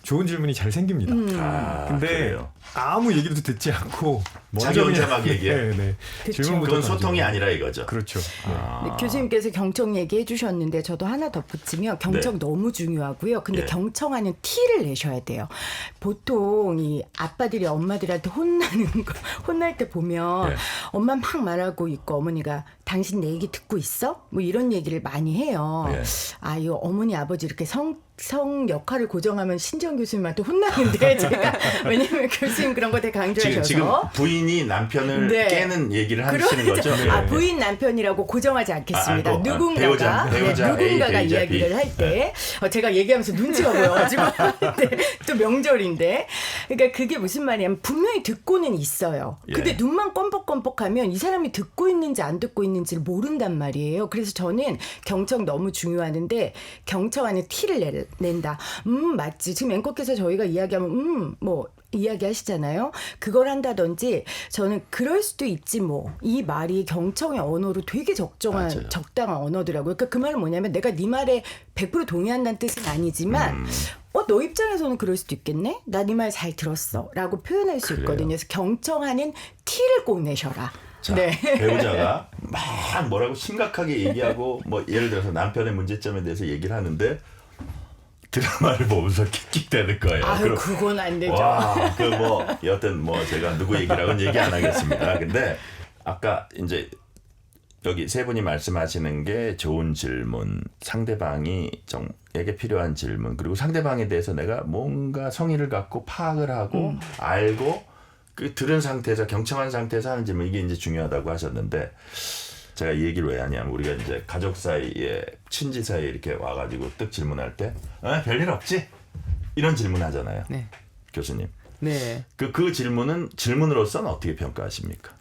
좋은 질문이 잘 생깁니다. 아, 근데 그래요. 아무 얘기도 듣지 않고 자기 혼자 그냥- 막 얘기해? 네, 네. 그쵸. 질문부터 그건 소통이 던지고. 아니라 이거죠. 그렇죠. 네. 네, 교수님께서 경청 얘기해 주셨는데 저도 하나 덧붙이면 경청 네. 너무 중요하고요. 근데 예. 경청하는 티를 내셔야 돼요. 보통 이 아빠들이 엄마들한테 혼날 때 보면 예. 엄마 막 말하고 있고 어머니가 당신 내 얘기 듣고 있어? 뭐 이런 얘기를 많이 해요. 예. 이 어머니 아버지 이렇게 성 역할을 고정하면 신지영 교수님한테 혼나는데 제가 왜냐면 교수님 그런 거 되게 강조하셔서 지금 부인이 남편을 네. 깨는 얘기를 하시는 거죠? 아 부인 남편이라고 고정하지 않겠습니다. 또, 누군가가 누군가가 A, 배우자 이야기를 B. 할 때 제가 얘기하면서 눈치가 보여가지고 또 명절인데 그러니까 그게 무슨 말이냐면 분명히 듣고는 있어요. 근데 예. 눈만 껌뻑껌뻑하면 이 사람이 듣고 있는지 안 듣고 있는지를 모른단 말이에요. 그래서 저는 경청 너무 중요하는데 경청 안에 티를 낸다. 맞지. 지금 앵커께서 저희가 이야기하면 뭐 이야기하시잖아요. 그걸 한다든지 저는 그럴 수도 있지 뭐. 이 말이 경청의 언어로 되게 맞아요. 적당한 언어더라고요. 그러니까 그 말은 뭐냐면 내가 네 말에 100% 동의한다는 뜻은 아니지만 너 입장에서는 그럴 수도 있겠네. 나 네 말 잘 들었어. 라고 표현할 수 그래요. 있거든요. 그래서 경청하는 티를 꼭 내셔라. 자, 네. 배우자가 막 뭐라고 심각하게 얘기하고 뭐 예를 들어서 남편의 문제점에 대해서 얘기를 하는데 드라마를 보면서 킥킥대는 거예요. 아유, 그건 안 되죠. 와, 그 뭐 여튼 뭐 제가 누구 얘기라고는 얘기 안 하겠습니다. 근데 아까 이제 여기 세 분이 말씀하시는 게 좋은 질문, 상대방이 에게 필요한 질문, 그리고 상대방에 대해서 내가 뭔가 성의를 갖고 파악을 하고 알고 그 들은 상태에서 경청한 상태에서 하는 질문, 이게 이제 중요하다고 하셨는데 제가 이 얘기를 왜 하냐면 우리가 이제 가족 사이에 친지 사이에 이렇게 와가지고 뜻 질문할 때 별일 없지? 이런 질문 하잖아요. 네. 교수님. 네. 그 질문은 질문으로서는 어떻게 평가하십니까?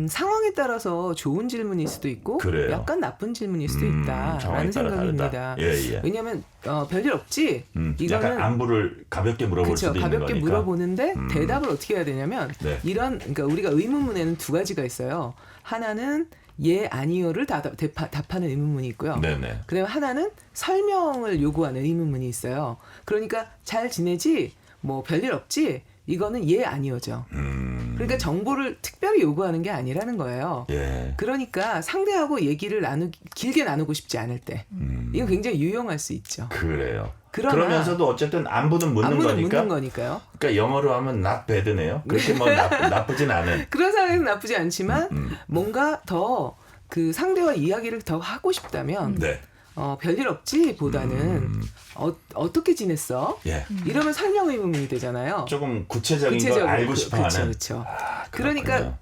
상황에 따라서 좋은 질문일 수도 있고 그래요. 약간 나쁜 질문일 수도 상황에 있다라는 따라 생각입니다. 다르다. 예. 왜냐하면 별일 없지. 약간 이거는 안부를 가볍게 물어볼 그렇죠. 수도 있는 가볍게 거니까. 물어보는데 대답을 어떻게 해야 되냐면 네. 그러니까 우리가 의문문에는 두 가지가 있어요. 하나는 예 아니요를 답하는 의문문이 있고요. 네네. 그다음에 하나는 설명을 요구하는 의문문이 있어요. 그러니까 잘 지내지? 뭐 별일 없지? 이거는 예 아니요죠. 그러니까 정보를 특별히 요구하는 게 아니라는 거예요. 예. 그러니까 상대하고 얘기를 길게 나누고 싶지 않을 때 이건 굉장히 유용할 수 있죠. 그래요. 그러나 그러면서도 어쨌든 안부는 묻는 안부는 거니까. 묻는 거니까요. 그러니까 영어로 하면 not bad네요. 그렇게 뭐 나쁘진 않은. 그런 상황에는 나쁘지 않지만 뭔가 더 그 상대와 이야기를 더 하고 싶다면 네. 별일 없지 보다는 어떻게 지냈어? 예. 이러면 설명 의문문이 되잖아요. 조금 구체적인 걸 알고 싶어하는. 그렇죠. 그러니까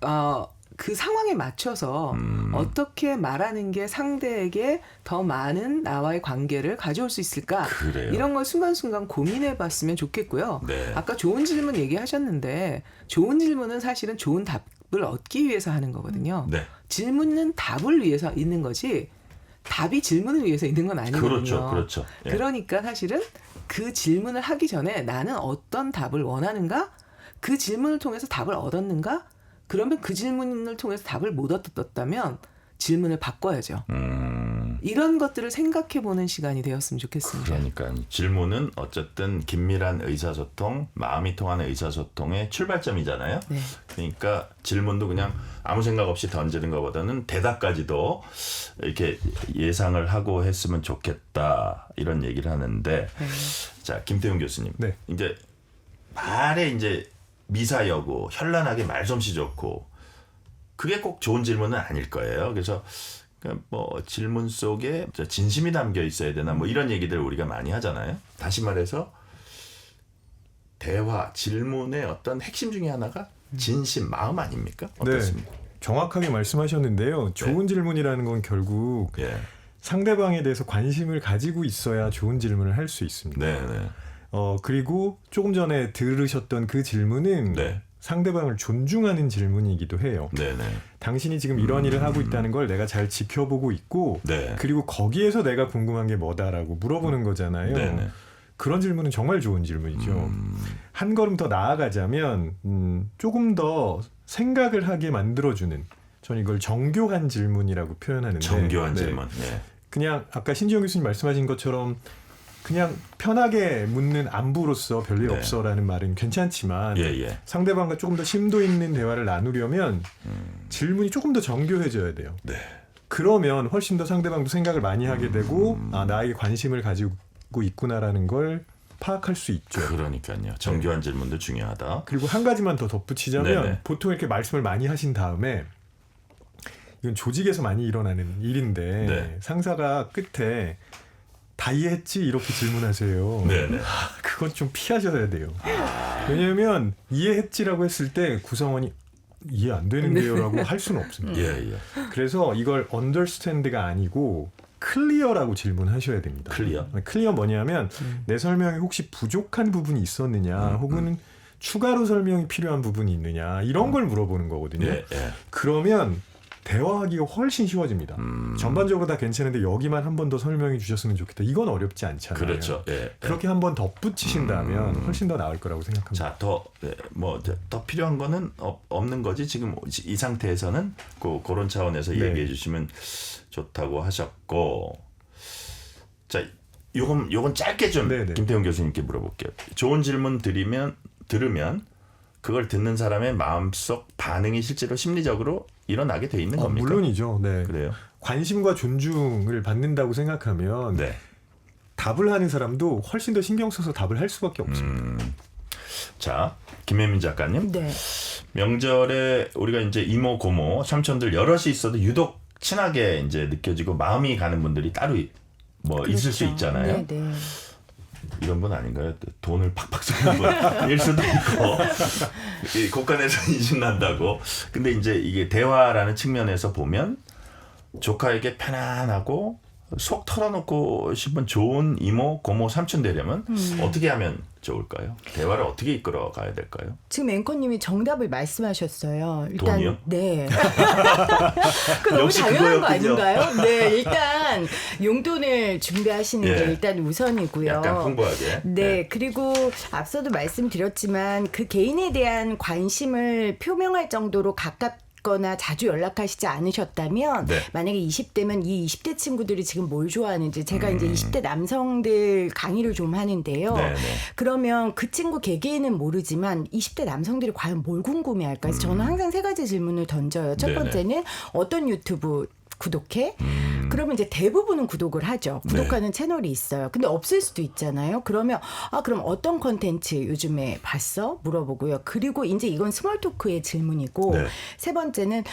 그 상황에 맞춰서 어떻게 말하는 게 상대에게 더 많은 나와의 관계를 가져올 수 있을까? 그래요. 이런 걸 순간순간 고민해봤으면 좋겠고요. 네. 아까 좋은 질문 얘기하셨는데 좋은 질문은 사실은 좋은 답을 얻기 위해서 하는 거거든요. 네. 질문은 답을 위해서 있는 거지 답이 질문을 위해서 있는 건 아니거든요. 그렇죠. 예. 그러니까 사실은 그 질문을 하기 전에 나는 어떤 답을 원하는가? 그 질문을 통해서 답을 얻었는가? 그러면 그 질문을 통해서 답을 못 얻었다면 질문을 바꿔야죠. 이런 것들을 생각해보는 시간이 되었으면 좋겠습니다. 그러니까 질문은 어쨌든 긴밀한 의사소통, 마음이 통하는 의사소통의 출발점이잖아요. 네. 그러니까 질문도 그냥 아무 생각 없이 던지는 것보다는 대답까지도 이렇게 예상을 하고 했으면 좋겠다 이런 얘기를 하는데 자 김태훈 교수님 네. 이제 말에 이제 미사여구 현란하게 말솜씨 좋고 그게 꼭 좋은 질문은 아닐 거예요. 그래서 뭐 질문 속에 진심이 담겨 있어야 되나 뭐 이런 얘기들 우리가 많이 하잖아요. 다시 말해서 대화 질문의 어떤 핵심 중에 하나가 진심 마음 아닙니까? 어떻습니까? 네, 정확하게 말씀하셨는데요. 좋은 질문이라는 건 결국 예. 상대방에 대해서 관심을 가지고 있어야 좋은 질문을 할 수 있습니다. 네. 그리고 조금 전에 들으셨던 그 질문은 네. 상대방을 존중하는 질문이기도 해요. 네네. 당신이 지금 이런 일을 하고 있다는 걸 내가 잘 지켜보고 있고 네. 그리고 거기에서 내가 궁금한 게 뭐다라고 물어보는 거잖아요. 네네. 그런 질문은 정말 좋은 질문이죠. 한 걸음 더 나아가자면 조금 더 생각을 하게 만들어주는 저는 이걸 정교한 질문이라고 표현하는데 정교한 네. 질문. 네. 그냥 아까 신지영 교수님 말씀하신 것처럼 그냥 편하게 묻는 안부로서 별일 네. 없어라는 말은 괜찮지만 예. 상대방과 조금 더 심도 있는 대화를 나누려면 질문이 조금 더 정교해져야 돼요. 네. 그러면 훨씬 더 상대방도 생각을 많이 하게 되고 나에게 관심을 가지고 있구나라는 걸 파악할 수 있죠. 그러니까요. 정교한 질문도 중요하다. 그리고 한 가지만 더 덧붙이자면 네네. 보통 이렇게 말씀을 많이 하신 다음에 이건 조직에서 많이 일어나는 일인데 네. 상사가 끝에 다 이해했지? 이렇게 질문하세요. 네네. 그건 좀 피하셔야 돼요. 왜냐하면 이해했지라고 했을 때 구성원이 이해 안 되는데요라고 할 수는 없습니다. 예, 예. 그래서 이걸 understand가 아니고 클리어라고 질문하셔야 됩니다. 클리어 뭐냐면 내 설명이 혹시 부족한 부분이 있었느냐 혹은 추가로 설명이 필요한 부분이 있느냐 이런 걸 물어보는 거거든요. 예, 예. 그러면 대화하기가 훨씬 쉬워집니다. 전반적으로 다 괜찮은데 여기만 한 번 더 설명해 주셨으면 좋겠다. 이건 어렵지 않잖아요. 그렇죠. 예, 그렇게 한 번 덧붙이신다면 훨씬 더 나을 거라고 생각합니다. 자, 더 필요한 거는 없는 거지. 지금 이 상태에서는 그런 차원에서 네. 얘기해 주시면 좋다고 하셨고, 자, 요건 짧게 좀 네네. 김태훈 교수님께 물어볼게요. 좋은 질문 들으면 그걸 듣는 사람의 마음속 반응이 실제로 심리적으로 일어나게 돼 있는 겁니까? 물론이죠. 네. 그래요. 관심과 존중을 받는다고 생각하면 네. 답을 하는 사람도 훨씬 더 신경 써서 답을 할 수밖에 없습니다. 자, 김혜민 작가님. 네. 명절에 우리가 이제 이모, 고모, 삼촌들 여럿이 있어도 유독 친하게 이제 느껴지고 마음이 가는 분들이 따로 있을 수 있잖아요. 네, 네. 이런 분 아닌가요? 돈을 팍팍 쓰는 분일 수도 있고 이 곳간에서 인식 난다고. 근데 이제 이게 대화라는 측면에서 보면 조카에게 편안하고 속 털어놓고 싶은 좋은 이모, 고모, 삼촌 되려면 어떻게 하면 좋을까요? 대화를 어떻게 이끌어 가야 될까요? 지금 앵커님이 정답을 말씀하셨어요. 일단 돈이요? 네. 그 너무 역시 당연한 거 그거였군요. 아닌가요? 네, 일단 용돈을 준비하시는 예. 게 일단 우선이고요. 약간 풍부하게. 네, 그리고 앞서도 말씀드렸지만 그 개인에 대한 관심을 표명할 정도로 거나 자주 연락하시지 않으셨다면 네. 만약에 20대면 이 20대 친구들이 지금 뭘 좋아하는지 제가 이제 20대 남성들 강의를 좀 하는데요. 네, 네. 그러면 그 친구 개개인은 모르지만 20대 남성들이 과연 뭘 궁금해할까? 그래서 저는 항상 세 가지 질문을 던져요. 첫 네네. 번째는 어떤 유튜브 구독해? 그러면 이제 대부분은 구독을 하죠. 구독하는 채널이 있어요. 근데 없을 수도 있잖아요. 그러면 그럼 어떤 콘텐츠 요즘에 봤어? 물어보고요. 그리고 이제 이건 스몰 토크의 질문이고 네. 세 번째는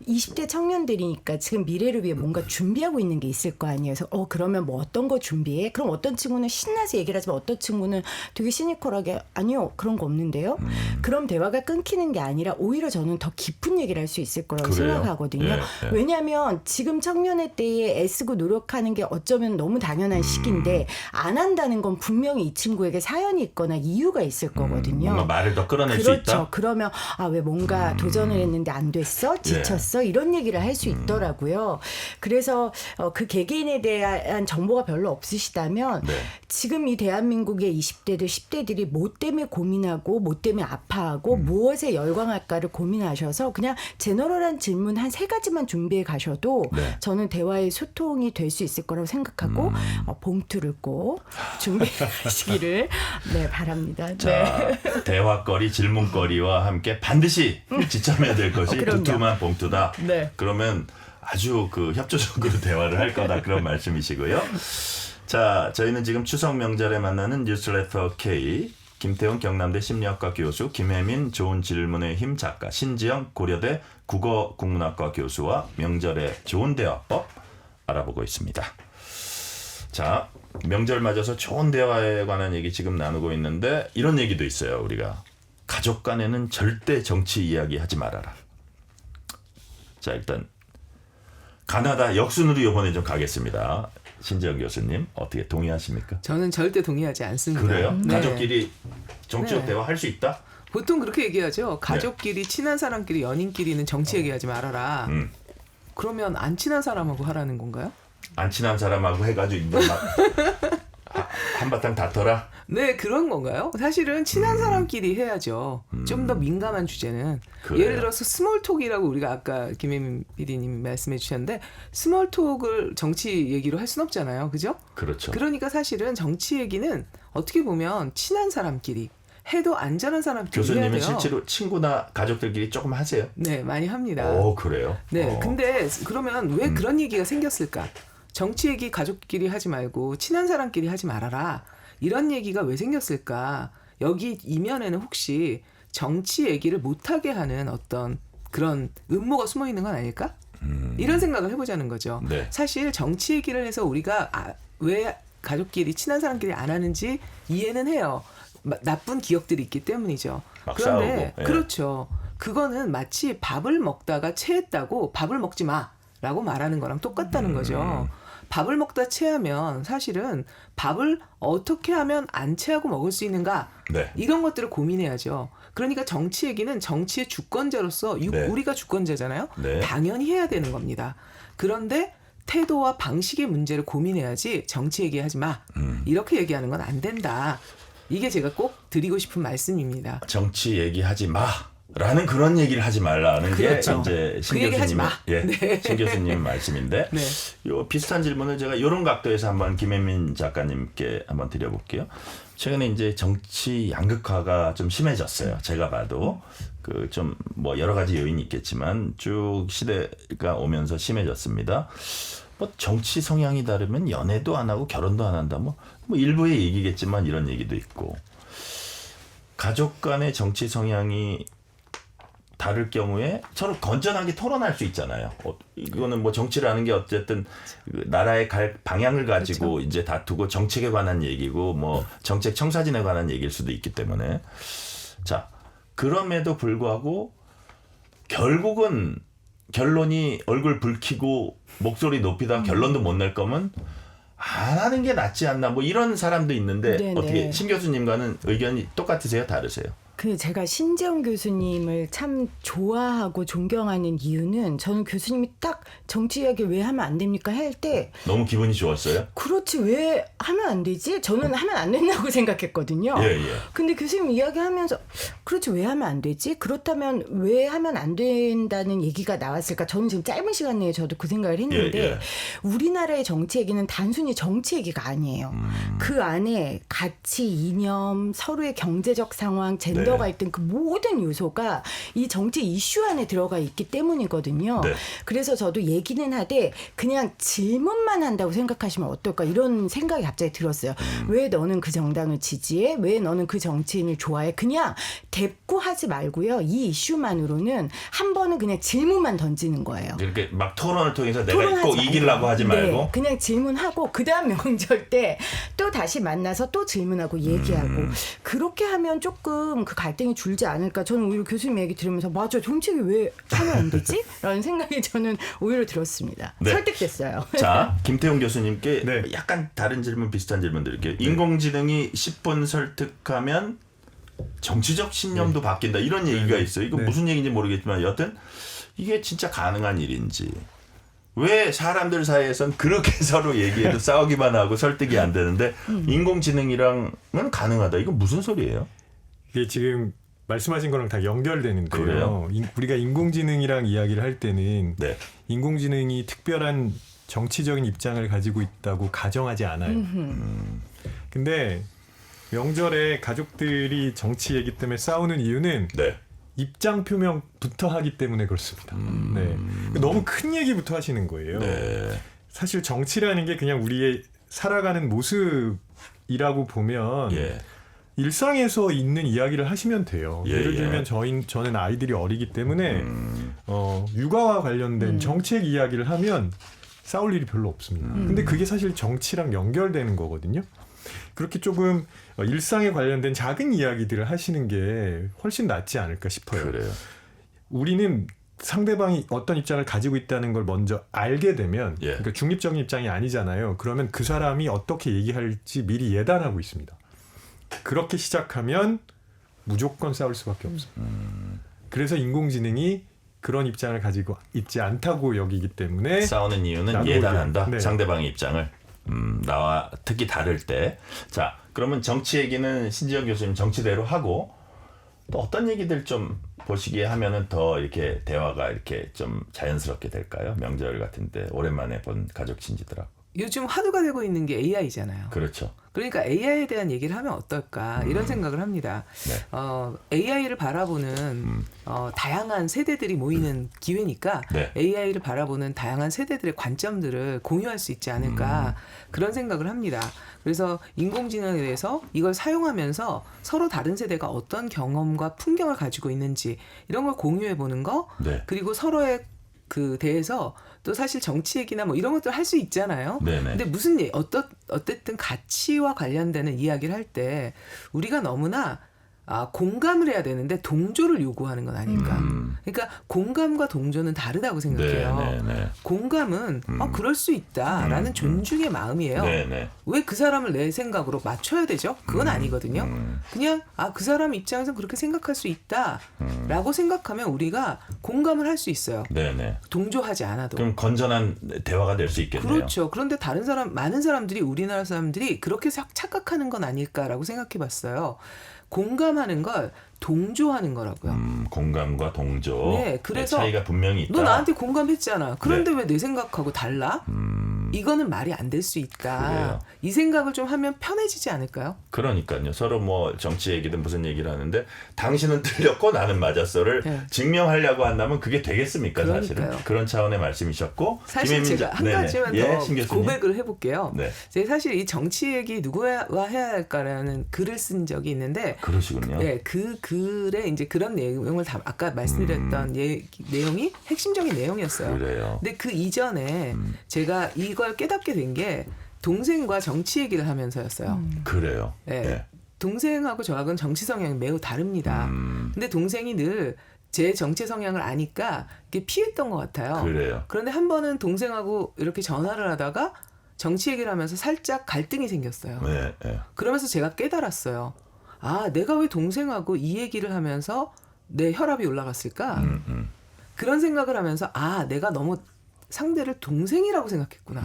20대 청년들이니까 지금 미래를 위해 뭔가 준비하고 있는 게 있을 거 아니에요. 그래서 그러면 뭐 어떤 거 준비해? 그럼 어떤 친구는 신나서 얘기를 하지만 어떤 친구는 되게 시니컬하게 아니요. 그런 거 없는데요. 그럼 대화가 끊기는 게 아니라 오히려 저는 더 깊은 얘기를 할 수 있을 거라고 그래요? 생각하거든요. 예, 예. 왜냐하면 지금 청년의 때에 애쓰고 노력하는 게 어쩌면 너무 당연한 시기인데 안 한다는 건 분명히 이 친구에게 사연이 있거나 이유가 있을 거거든요. 뭔가 말을 더 끌어낼 수 그렇죠. 있다. 그러면 왜 뭔가 도전을 했는데 안 됐어? 지쳤어? 이런 얘기를 할 수 있더라고요. 그래서 그 개개인에 대한 정보가 별로 없으시다면 네. 지금 이 대한민국의 20대들, 10대들이 뭐 때문에 고민하고 뭐 때문에 아파하고 무엇에 열광할까를 고민하셔서 그냥 제너럴한 질문 한 3가지만 준비해 가셔도 네. 저는 대화의 소통이 될 수 있을 거라고 생각하고 봉투를 꼭 준비하시기를 네, 바랍니다. 자, 대화거리, 질문거리와 함께 반드시 지참해야 될 것이 그럼요. 두툼한 봉투다. 네. 그러면 아주 협조적으로 대화를 할 거다 그런 말씀이시고요. 자, 저희는 지금 추석 명절에 만나는 뉴스레터 K, 김태훈 경남대 심리학과 교수, 김혜민 좋은 질문의 힘 작가, 신지영 고려대 국어국문학과 교수와 명절의 좋은 대화법 알아보고 있습니다. 자, 명절 맞아서 좋은 대화에 관한 얘기 지금 나누고 있는데 이런 얘기도 있어요. 우리가 가족 간에는 절대 정치 이야기 하지 말아라. 자, 일단 가나다 역순으로 이번에 좀 가겠습니다. 신지영 교수님 어떻게 동의하십니까? 저는 절대 동의하지 않습니다. 그래요? 네. 가족끼리 정치적 네. 대화 할 수 있다? 보통 그렇게 얘기하죠. 가족끼리 친한 사람끼리 연인끼리는 정치 얘기하지 말아라. 그러면 안 친한 사람하고 하라는 건가요? 안 친한 사람하고 해가지고 이제 막 한바탕 다퉈라? 네, 그런 건가요? 사실은 친한 사람끼리 해야죠. 좀 더 민감한 주제는. 그래요. 예를 들어서 스몰톡이라고 우리가 아까 김혜민 PD님 말씀해 주셨는데 스몰톡을 정치 얘기로 할 순 없잖아요. 그죠? 그렇죠. 그러니까 사실은 정치 얘기는 어떻게 보면 친한 사람끼리 해도 안전한 사람끼리 해야 교수님은 돼요. 실제로 친구나 가족들끼리 조금 하세요? 네, 많이 합니다. 오, 그래요? 네, 근데 그러면 왜 그런 얘기가 생겼을까? 정치 얘기 가족끼리 하지 말고 친한 사람끼리 하지 말아라. 이런 얘기가 왜 생겼을까? 여기 이면에는 혹시 정치 얘기를 못하게 하는 어떤 그런 음모가 숨어 있는 건 아닐까? 이런 생각을 해보자는 거죠. 네. 사실 정치 얘기를 해서 우리가 왜 가족끼리 친한 사람끼리 안 하는지 이해는 해요. 나쁜 기억들이 있기 때문이죠. 막 그런데 싸우고, 예. 그렇죠. 그거는 마치 밥을 먹다가 체했다고 밥을 먹지 마라고 말하는 거랑 똑같다는 거죠. 밥을 먹다 체하면 사실은 밥을 어떻게 하면 안 체하고 먹을 수 있는가 네. 이런 것들을 고민해야죠. 그러니까 정치 얘기는 정치의 주권자로서 네. 우리가 주권자잖아요. 네. 당연히 해야 되는 겁니다. 그런데 태도와 방식의 문제를 고민해야지 정치 얘기하지 마. 이렇게 얘기하는 건 안 된다. 이게 제가 꼭 드리고 싶은 말씀입니다. 정치 얘기하지 마라는 그런 얘기를 하지 말라는 그렇죠. 게 이제 신 그 얘기 하지 교수님의 마. 네. 신 교수님 말씀인데 네. 요 비슷한 질문을 제가 이런 각도에서 한번 김혜민 작가님께 한번 드려볼게요. 최근에 이제 정치 양극화가 좀 심해졌어요. 제가 봐도 그 좀 뭐 여러 가지 요인이 있겠지만 쭉 시대가 오면서 심해졌습니다. 뭐 정치 성향이 다르면 연애도 안 하고 결혼도 안 한다. 뭐 일부의 얘기겠지만 이런 얘기도 있고 가족 간의 정치 성향이 다를 경우에 서로 건전하게 토론할 수 있잖아요. 이거는 뭐 정치라는 게 어쨌든 나라의 갈 방향을 가지고 그렇죠. 이제 다투고 정책에 관한 얘기고 뭐 정책 청사진에 관한 얘기일 수도 있기 때문에 자 그럼에도 불구하고 결국은 결론이 얼굴 붉히고 목소리 높이다 결론도 못 낼 거면 안 하는 게 낫지 않나 뭐 이런 사람도 있는데 네네. 어떻게 신 교수님과는 의견이 똑같으세요? 다르세요? 그 제가 신재원 교수님을 참 좋아하고 존경하는 이유는 저는 교수님이 딱 정치 이야기 왜 하면 안 됩니까 할 때 너무 기분이 좋았어요? 그렇지 왜 하면 안 되지? 저는 하면 안 된다고 생각했거든요. 예, 예. 근데 교수님 이야기하면서 그렇지 왜 하면 안 되지? 그렇다면 왜 하면 안 된다는 얘기가 나왔을까? 저는 지금 짧은 시간 내에 저도 그 생각을 했는데 예, 예. 우리나라의 정치 얘기는 단순히 정치 얘기가 아니에요. 그 안에 가치, 이념, 서로의 경제적 상황, 젠더 네. 갈등 그 모든 요소가 이 정치 이슈 안에 들어가 있기 때문이거든요. 네. 그래서 저도 얘기는 하되 그냥 질문만 한다고 생각하시면 어떨까 이런 생각이 갑자기 들었어요. 왜 너는 그 정당을 지지해? 왜 너는 그 정치인을 좋아해? 그냥 대꾸하지 말고요. 이 이슈만으로는 한 번은 그냥 질문만 던지는 거예요. 이렇게 막 토론을 통해서 내가 토론하지 꼭 말고. 이기려고 하지 말고 네, 그냥 질문하고 그다음 명절 때 또 다시 만나서 또 질문하고 얘기하고 그렇게 하면 조금 그 갈등이 줄지 않을까. 저는 오히려 교수님 얘기 들으면서 맞아 정책이 왜 하면 안 되지? 라는 생각이 저는 오히려 들었습니다. 네. 설득됐어요. 자 김태용 교수님께 네. 약간 다른 질문 비슷한 질문 드릴게요. 인공지능이 10분 설득하면 정치적 신념도 바뀐다 이런 얘기가 있어요. 이거 네. 무슨 얘기인지 모르겠지만 여튼 이게 진짜 가능한 일인지 왜 사람들 사이에선 그렇게 서로 얘기해도 싸우기만 하고 설득이 안 되는데 인공지능이랑은 가능하다. 이건 무슨 소리예요? 이게 지금 말씀하신 거랑 다 연결되는데요. 그래요? 우리가 인공지능이랑 이야기를 할 때는 네. 인공지능이 특별한 정치적인 입장을 가지고 있다고 가정하지 않아요. 근데 명절에 가족들이 정치 얘기 때문에 싸우는 이유는 네. 입장 표명부터 하기 때문에 그렇습니다. 네. 너무 큰 얘기부터 하시는 거예요. 네. 사실 정치라는 게 그냥 우리의 살아가는 모습이라고 보면 예. 일상에서 있는 이야기를 하시면 돼요. 예, 예를 예. 들면 저는 아이들이 어리기 때문에 육아와 관련된 정책 이야기를 하면 싸울 일이 별로 없습니다. 근데 그게 사실 정치랑 연결되는 거거든요. 그렇게 조금 일상에 관련된 작은 이야기들을 하시는 게 훨씬 낫지 않을까 싶어요. 그래요. 우리는 상대방이 어떤 입장을 가지고 있다는 걸 먼저 알게 되면 예. 그러니까 중립적인 입장이 아니잖아요. 그러면 그 사람이 어떻게 얘기할지 미리 예단하고 있습니다. 그렇게 시작하면 무조건 싸울 수밖에 없어요. 그래서 인공지능이 그런 입장을 가지고 있지 않다고 여기기 때문에 싸우는 이유는 나도 예단한다. 네. 상대방의 입장을 나와 특히 다를 때. 자, 그러면 정치 얘기는 신지영 교수님 정치대로 하고 또 어떤 얘기들 좀 보시기에 하면은 더 이렇게 대화가 이렇게 좀 자연스럽게 될까요? 명절 같은데 오랜만에 본 가족 친지들하고. 요즘 화두가 되고 있는 게 AI잖아요. 그렇죠. 그러니까 AI에 대한 얘기를 하면 어떨까 이런 생각을 합니다. 네. AI를 바라보는 다양한 세대들이 모이는 기회니까 네. AI를 바라보는 다양한 세대들의 관점들을 공유할 수 있지 않을까 그런 생각을 합니다. 그래서 인공지능에 대해서 이걸 사용하면서 서로 다른 세대가 어떤 경험과 풍경을 가지고 있는지 이런 걸 공유해 보는 거 네. 그리고 서로의 그 대해서 또 사실 정치 얘기나 뭐 이런 것들 할 수 있잖아요. 네네. 근데 어쨌든 가치와 관련되는 이야기를 할 때 우리가 너무나 공감을 해야 되는데 동조를 요구하는 건 아닐까. 그러니까 공감과 동조는 다르다고 생각해요. 네. 공감은 그럴 수 있다라는 존중의 마음이에요. 네. 왜 그 사람을 내 생각으로 맞춰야 되죠? 그건 아니거든요. 그냥 그 사람 입장에서 그렇게 생각할 수 있다라고 생각하면 우리가 공감을 할 수 있어요. 네. 동조하지 않아도. 그럼 건전한 대화가 될 수 있겠네요. 그렇죠. 그런데 많은 사람들이 우리나라 사람들이 그렇게 착각하는 건 아닐까라고 생각해봤어요. 공감하는 걸 동조하는 거라고요. 공감과 동조. 네, 그래서 차이가 분명히 있다. 너 나한테 공감했잖아. 그런데 왜 내 생각하고 달라? 이거는 말이 안 될 수 있다. 그래요. 이 생각을 좀 하면 편해지지 않을까요? 그러니까요. 서로 뭐 정치 얘기든 무슨 얘기를 하는데 당신은 틀렸고 나는 맞았어를 네. 증명하려고 한다면 그게 되겠습니까? 사실은. 그러니까요. 그런 차원의 말씀이셨고. 사실 제가 한 가지만 더 신 교수님. 고백을 해볼게요. 네. 제가 사실 이 정치 얘기 누구와 해야 할까라는 글을 쓴 적이 있는데 그러시군요. 네, 그 글에 이제 그런 내용을 다 아까 말씀드렸던 내용이 핵심적인 내용이었어요. 그래요. 근데 그 이전에 제가 이걸 깨닫게 된 게 동생과 정치 얘기를 하면서였어요. 그래요. 네. 네. 동생하고 저하고는 정치 성향이 매우 다릅니다. 근데 동생이 늘 제 정치 성향을 아니까 이게 피했던 것 같아요. 그래요. 그런데 한 번은 동생하고 이렇게 전화를 하다가 정치 얘기를 하면서 살짝 갈등이 생겼어요. 네. 그러면서 제가 깨달았어요. 내가 왜 동생하고 이 얘기를 하면서 내 혈압이 올라갔을까? 그런 생각을 하면서 내가 너무 상대를 동생이라고 생각했구나.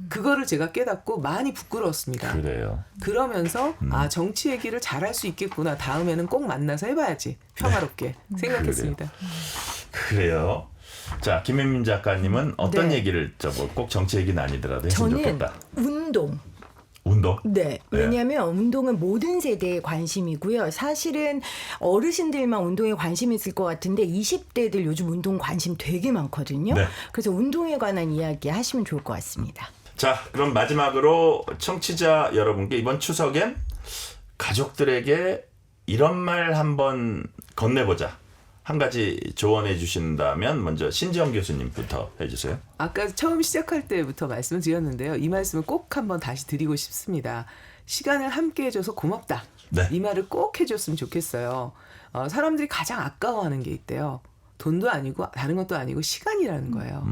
그거를 제가 깨닫고 많이 부끄러웠습니다. 그래요. 그러면서 정치 얘기를 잘할 수 있겠구나. 다음에는 꼭 만나서 해봐야지. 평화롭게 생각했습니다. 그래요. 자, 김혜민 작가님은 어떤 네. 얘기를 꼭 정치 얘기는 아니더라도 했으면 저는 좋겠다. 운동. 운동? 네. 왜냐하면 운동은 모든 세대의 관심이고요. 사실은 어르신들만 운동에 관심이 있을 것 같은데 20대들 요즘 운동 관심 되게 많거든요. 네. 그래서 운동에 관한 이야기 하시면 좋을 것 같습니다. 자, 그럼 마지막으로 청취자 여러분께 이번 추석엔 가족들에게 이런 말 한번 건네보자. 한 가지 조언해 주신다면 먼저 신지영 교수님부터 해주세요. 아까 처음 시작할 때부터 말씀을 드렸는데요. 이 말씀을 꼭 한번 다시 드리고 싶습니다. 시간을 함께 해줘서 고맙다. 네. 이 말을 꼭 해줬으면 좋겠어요. 사람들이 가장 아까워하는 게 있대요. 돈도 아니고 다른 것도 아니고 시간이라는 거예요.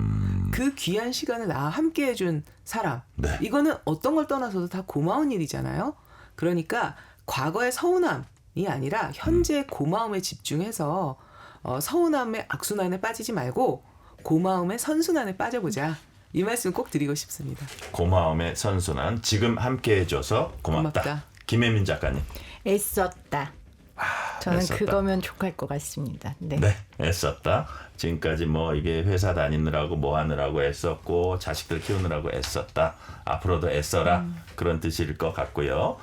그 귀한 시간을 나와 함께 해준 사람. 네. 이거는 어떤 걸 떠나서도 다 고마운 일이잖아요. 그러니까 과거의 서운함이 아니라 현재의 고마움에 집중해서 서운함의 악순환에 빠지지 말고 고마움의 선순환에 빠져보자. 이 말씀 꼭 드리고 싶습니다. 고마움의 선순환. 지금 함께 해줘서 고맙다. 고맙다. 김혜민 작가님. 애썼다. 저는 애썼다. 그거면 족할 것 같습니다. 네. 네, 애썼다. 지금까지 뭐 이게 회사 다니느라고 뭐 하느라고 애썼고 자식들 키우느라고 애썼다. 앞으로도 애써라. 그런 뜻일 것 같고요.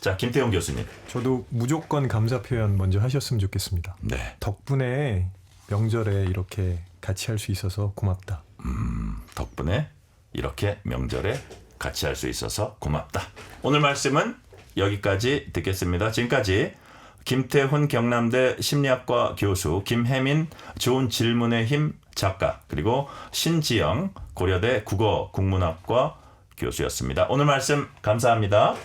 자, 김태용 교수님. 저도 무조건 감사 표현 먼저 하셨으면 좋겠습니다. 네. 덕분에 명절에 이렇게 같이 할 수 있어서 고맙다. 덕분에 이렇게 명절에 같이 할 수 있어서 고맙다. 오늘 말씀은 여기까지 듣겠습니다. 지금까지 김태훈 경남대 심리학과 교수, 김혜민 좋은 질문의 힘 작가, 그리고 신지영 고려대 국어국문학과 교수였습니다. 오늘 말씀 감사합니다.